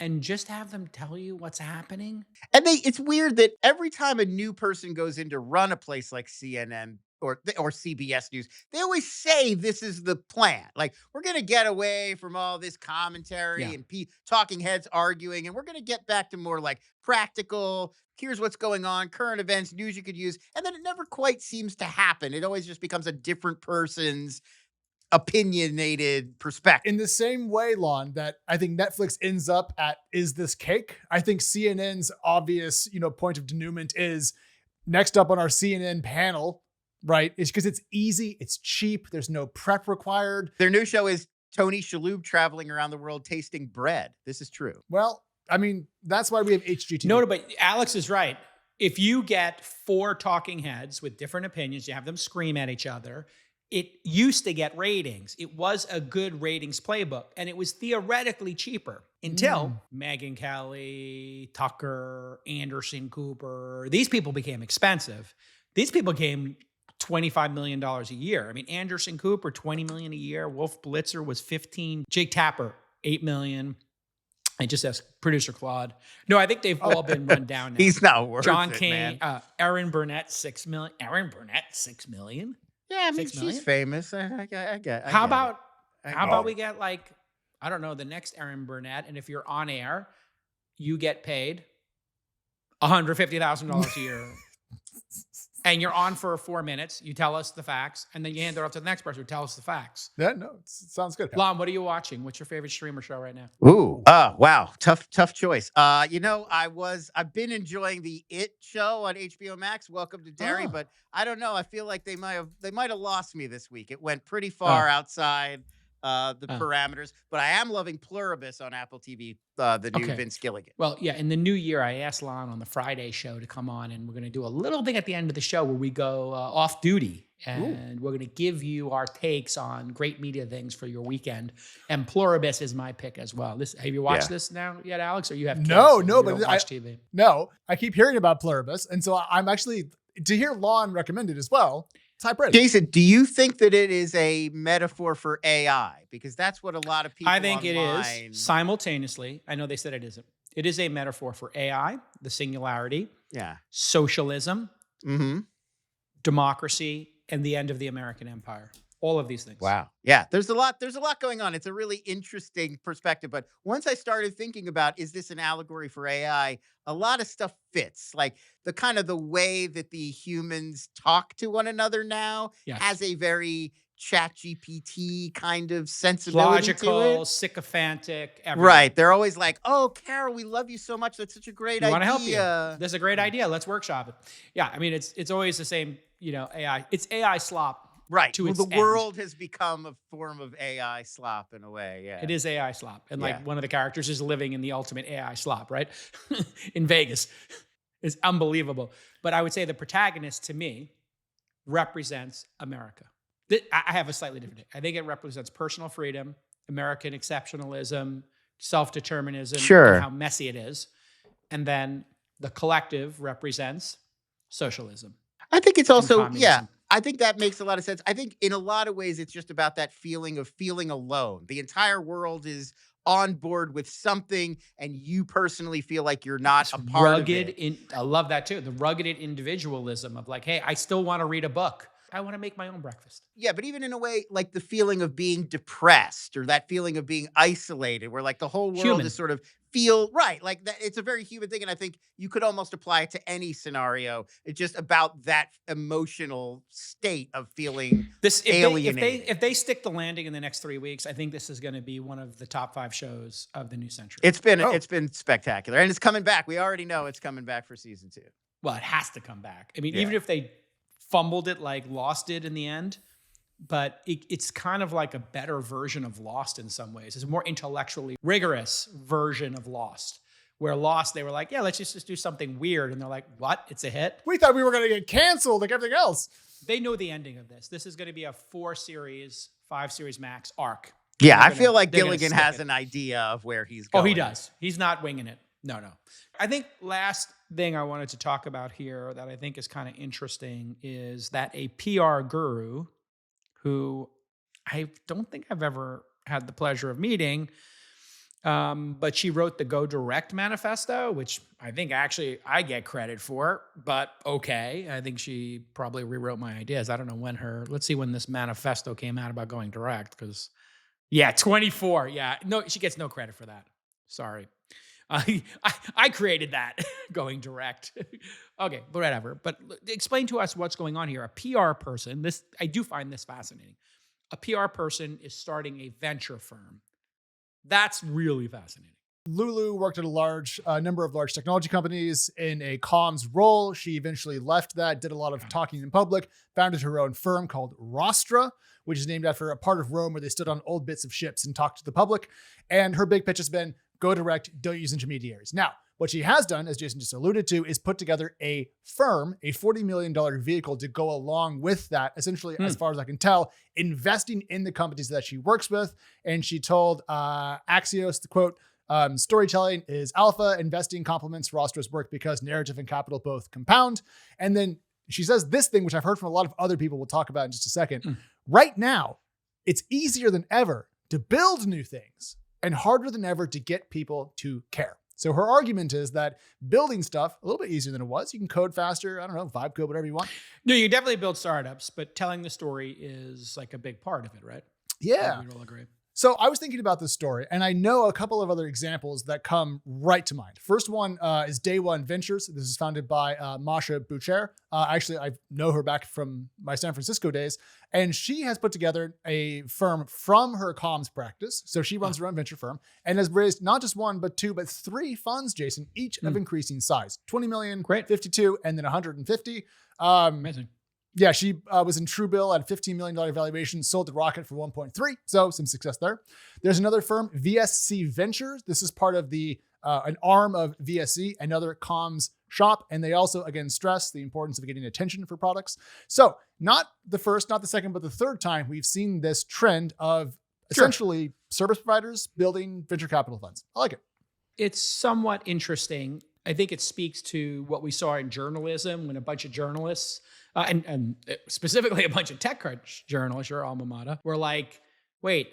and just have them tell you what's happening? And it's weird that every time a new person goes in to run a place like CNN or CBS News, they always say this is the plan. Like, we're going to get away from all this commentary and talking heads arguing, and we're going to get back to more like practical, here's what's going on, current events, news you could use. And then it never quite seems to happen. It always just becomes a different person's opinionated perspective. In the same way, Lon, that I think Netflix ends up at Is This Cake? I think CNN's obvious, point of denouement is next up on our CNN panel, right? It's because it's easy, it's cheap, there's no prep required. Their new show is Tony Shalhoub traveling around the world tasting bread. This is true. Well, I mean, that's why we have HGTV. No, but Alex is right. If you get 4 talking heads with different opinions, you have them scream at each other. It used to get ratings. It was a good ratings playbook, and it was theoretically cheaper until Megyn Kelly, Tucker, Anderson Cooper. These people became expensive. These people became $25 million a year. I mean, Anderson Cooper, $20 million a year. Wolf Blitzer was 15. Jake Tapper, $8 million. I just asked producer Claude. No, I think they've all been run down now. He's not worth John it, King, man. Aaron Burnett, $6 million. Aaron Burnett, $6 million? Yeah, I mean, 6 million? she's famous. I get How it. about we get like, I don't know, the next Aaron Burnett, and if you're on air, you get paid $150,000 a year. And you're on for 4 minutes. You tell us the facts, and then you hand it off to the next person who tells us the facts. Yeah, no, it sounds good. Lon, what are you watching? What's your favorite streamer show right now? Ooh, wow, tough choice. I've been enjoying the It show on HBO Max. Welcome to Derry, but I don't know. I feel like they might have lost me this week. It went pretty far outside the parameters, but I am loving Pluribus on Apple TV, the new Vince Gilligan. Well, yeah, in the new year, I asked Lon on the Friday show to come on, and we're going to do a little thing at the end of the show where we go off duty, and we're going to give you our takes on great media things for your weekend. And Pluribus is my pick as well. Have you watched this now yet, Alex, or you have kids? No, but watch TV? No, I keep hearing about Pluribus, and so I'm actually, to hear Lon recommend it as well, type ready. Jason, do you think that it is a metaphor for AI? Because that's what a lot of people I think online... it is simultaneously. I know they said it isn't. It is a metaphor for AI, the singularity, socialism, democracy, and the end of the American empire. All of these things. Wow. Yeah, there's a lot going on. It's a really interesting perspective. But once I started thinking about, is this an allegory for AI? A lot of stuff fits. Like the way that the humans talk to one another now has a very ChatGPT kind of sensibility logical, to it. sycophantic, everything. Right. They're always like, oh, Carol, we love you so much. That's such a great idea. We want to help you. That's a great idea. Let's workshop it. Yeah, I mean, it's always the same, AI. It's AI slop. Right. To the its world has become a form of AI slop in a way. Yeah. It is AI slop. And one of the characters is living in the ultimate AI slop, right? In Vegas. It's unbelievable. But I would say the protagonist to me represents America. I have a slightly different take. I think it represents personal freedom, American exceptionalism, self-determinism, and how messy it is. And then the collective represents socialism. I think it's also, I think that makes a lot of sense. I think in a lot of ways, it's just about that feeling of feeling alone. The entire world is on board with something, and you personally feel like you're not a part of it. I love that too. The rugged individualism of like, hey, I still want to read a book. I want to make my own breakfast. Yeah, but even in a way, like the feeling of being depressed or that feeling of being isolated, where like the whole world is sort of like that. It's a very human thing. And I think you could almost apply it to any scenario. It's just about that emotional state of feeling alienated. If they stick the landing in the next 3 weeks, I think this is going to be one of the top 5 shows of the new century. It's been spectacular. And it's coming back. We already know it's coming back for season 2. Well, it has to come back. I mean, even if they fumbled it, like Lost did in the end, but it's kind of like a better version of Lost in some ways. It's a more intellectually rigorous version of Lost, where Lost, they were like, yeah, let's just do something weird. And they're like, what? It's a hit? We thought we were going to get canceled like everything else. They know the ending of this. This is going to be a 4-series, 5-series max arc. Yeah, They're I feel like they're gonna Gilligan stick has it. an idea of where he's Oh, going. he does. He's not winging it. No. I think last thing I wanted to talk about here that I think is kind of interesting is that a PR guru who I don't think I've ever had the pleasure of meeting, but she wrote the Go Direct manifesto, which I think actually I get credit for, but okay. I think she probably rewrote my ideas. I don't know let's see when this manifesto came out about going direct, because 24. Yeah, no, she gets no credit for that. Sorry. I created that, going direct. Okay, but whatever. But explain to us what's going on here. A PR person, I do find this fascinating. A PR person is starting a venture firm. That's really fascinating. Lulu worked at a number of large technology companies in a comms role. She eventually left that, did a lot of talking in public, founded her own firm called Rostra, which is named after a part of Rome where they stood on old bits of ships and talked to the public. And her big pitch has been, go direct, don't use intermediaries. Now, what she has done, as Jason just alluded to, is put together a firm, a $40 million vehicle to go along with that, essentially, as far as I can tell, investing in the companies that she works with. And she told Axios, the quote, storytelling is alpha, investing complements Rostra's work because narrative and capital both compound. And then she says this thing, which I've heard from a lot of other people, we'll talk about in just a second. Right now, it's easier than ever to build new things and harder than ever to get people to care. So her argument is that building stuff a little bit easier than it was. You can code faster. I don't know, vibe code, whatever you want. No, you definitely build startups, but telling the story is like a big part of it, right? Yeah. We'd all agree. So I was thinking about this story, and I know a couple of other examples that come right to mind. First one is Day One Ventures. This is founded by Masha Boucher. Actually, I know her back from my San Francisco days, and she has put together a firm from her comms practice. So she runs her own venture firm and has raised not just one, but two, but three funds, Jason, each of increasing size. 20 million, Great. 52, and then 150. Amazing. Yeah, she was in Truebill at a $15 million valuation, sold to Rocket for 1.3. So some success there. There's another firm, VSC Ventures. This is part of an arm of VSC, another comms shop. And they also, again, stress the importance of getting attention for products. So not the first, not the second, but the third time we've seen this trend of essentially service providers building venture capital funds. I like it. It's somewhat interesting. I think it speaks to what we saw in journalism when a bunch of journalists, and specifically a bunch of TechCrunch journalists, your alma mater, were like, wait,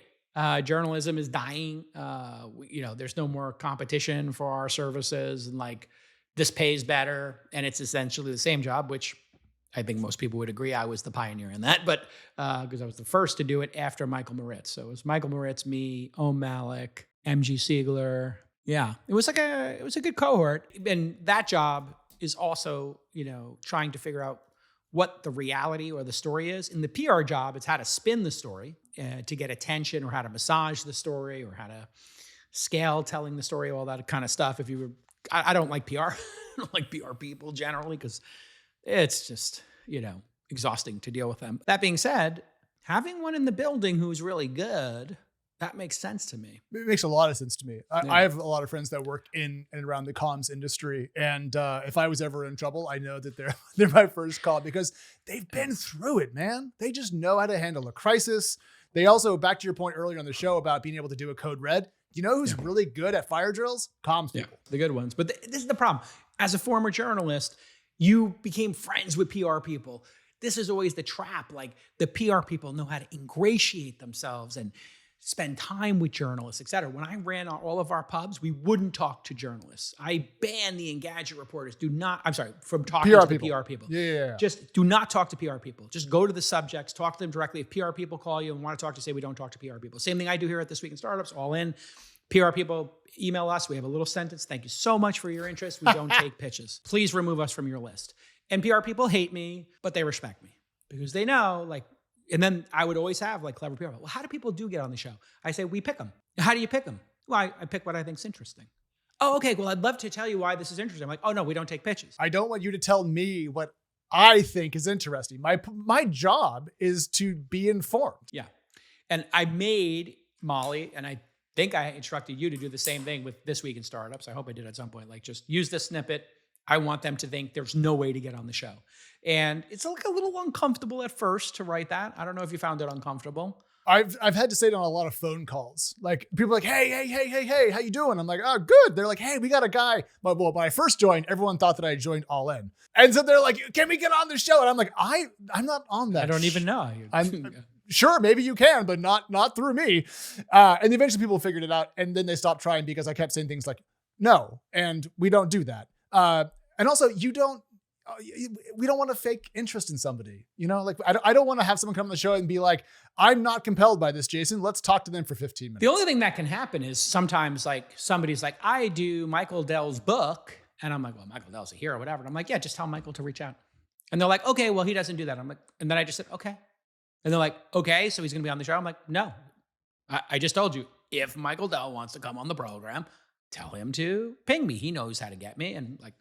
journalism is dying. There's no more competition for our services, and like this pays better. And it's essentially the same job, which I think most people would agree I was the pioneer in that, but because I was the first to do it after Michael Moritz. So it was Michael Moritz, me, Om Malik, MG Siegler. Yeah, it was a good cohort. And that job is also, trying to figure out what the reality or the story is. In the PR job, it's how to spin the story to get attention, or how to massage the story, or how to scale telling the story, all that kind of stuff. I don't like PR. I don't like PR people generally, because it's just, exhausting to deal with them. That being said, having one in the building who's really good, that makes sense to me. It makes a lot of sense to me. I have a lot of friends that work in and around the comms industry. And if I was ever in trouble, I know that they're my first call, because they've been through it, man. They just know how to handle a crisis. They also, back to your point earlier on the show about being able to do a code red, you know who's really good at fire drills? Comms people. The good ones. But this is the problem. As a former journalist, you became friends with PR people. This is always the trap. Like, the PR people know how to ingratiate themselves and spend time with journalists, et cetera. When I ran all of our pubs, we wouldn't talk to journalists. I banned the Engadget reporters. From talking to the PR people. Yeah. Just do not talk to PR people. Just go to the subjects, talk to them directly. If PR people call you and want to talk to, say we don't talk to PR people. Same thing I do here at This Week in Startups, all in. PR people email us. We have a little sentence. Thank you so much for your interest. We don't take pitches. Please remove us from your list. And PR people hate me, but they respect me because they know, like, and then I would always have like clever people. Well, how do people get on the show? I say, we pick them. How do you pick them? Well, I pick what I think's interesting. Oh, okay. Well, I'd love to tell you why this is interesting. I'm like, oh no, we don't take pitches. I don't want you to tell me what I think is interesting. My job is to be informed. Yeah. And I made Molly, and I think I instructed you to do the same thing with This Week in Startups. I hope I did at some point. Like, just use this snippet, I want them to think there's no way to get on the show. And it's like a little uncomfortable at first to write that. I don't know if you found it uncomfortable. I've had to say it on a lot of phone calls. Like people are like, hey, how you doing? I'm like, oh, good. They're like, hey, we got a guy. But when I first joined, everyone thought that I joined All In. And so they're like, can we get on the show? And I'm like, I'm not on that. I don't even know. Sure, maybe you can, but not through me. And eventually people figured it out. And then they stopped trying because I kept saying things like, no, and we don't do that. And also we don't want to fake interest in somebody, like I don't want to have someone come on the show and be like, I'm not compelled by this, Jason. Let's talk to them for 15 minutes. The only thing that can happen is sometimes like somebody's like, I do Michael Dell's book. And I'm like, well, Michael Dell's a hero or whatever. And I'm like, yeah, just tell Michael to reach out. And they're like, okay, well, he doesn't do that. I'm like, and then I just said, okay. And they're like, okay, so he's going to be on the show. I'm like, no, I just told you, if Michael Dell wants to come on the program, tell him to ping me. He knows how to get me. And like,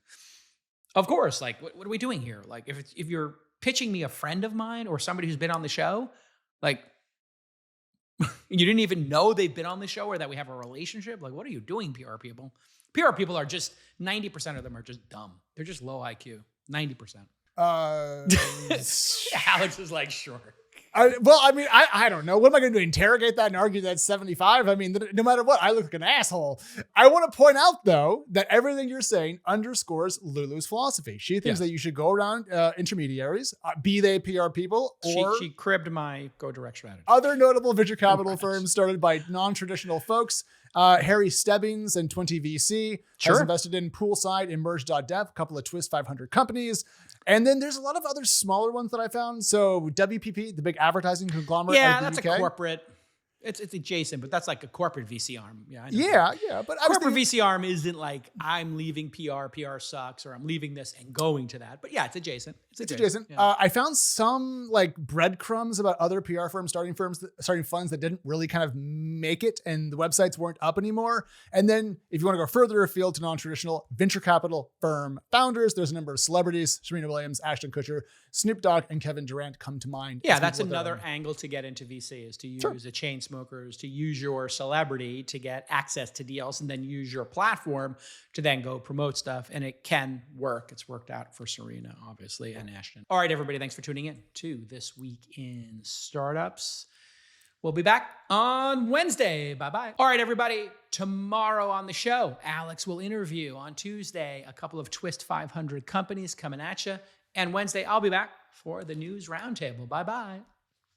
of course, like, what are we doing here? Like, if you're pitching me a friend of mine or somebody who's been on the show, like, you didn't even know they've been on the show or that we have a relationship. Like, what are you doing, PR people? PR people are just, 90% of them are just dumb. They're just low IQ. 90%. Alex is like, sure. I don't know. What am I going to do? Interrogate that and argue that's 75? I mean, no matter what, I look like an asshole. I want to point out, though, that everything you're saying underscores Lulu's philosophy. She thinks that you should go around intermediaries, be they PR people or... She cribbed my go direct strategy. Other notable venture capital firms started by non-traditional folks. Harry Stebbings and 20VC has invested in Poolside and Merge.dev, a couple of Twist 500 companies. And then there's a lot of other smaller ones that I found. So WPP, the big advertising conglomerate. Yeah, that's a corporate. It's adjacent, but that's like a corporate VC arm. Yeah, I know yeah. But corporate VC arm isn't like I'm leaving PR sucks, or I'm leaving this and going to that. But yeah, it's adjacent. It's adjacent. Yeah. I found some like breadcrumbs about other PR firms starting funds that didn't really kind of make it, and the websites weren't up anymore. And then if you want to go further afield to non-traditional venture capital firm founders, there's a number of celebrities: Serena Williams, Ashton Kutcher, Snoop Dogg, and Kevin Durant come to mind. Yeah, that's another angle to get into VC is to use a chain smokers, to use your celebrity to get access to deals, and then use your platform to then go promote stuff. And it can work. It's worked out for Serena, obviously, and Ashton. All right, everybody, thanks for tuning in to This Week in Startups. We'll be back on Wednesday. Bye-bye. All right, everybody, tomorrow on the show, Alex will interview on Tuesday a couple of Twist 500 companies coming at you. And Wednesday, I'll be back for the News Roundtable. Bye-bye.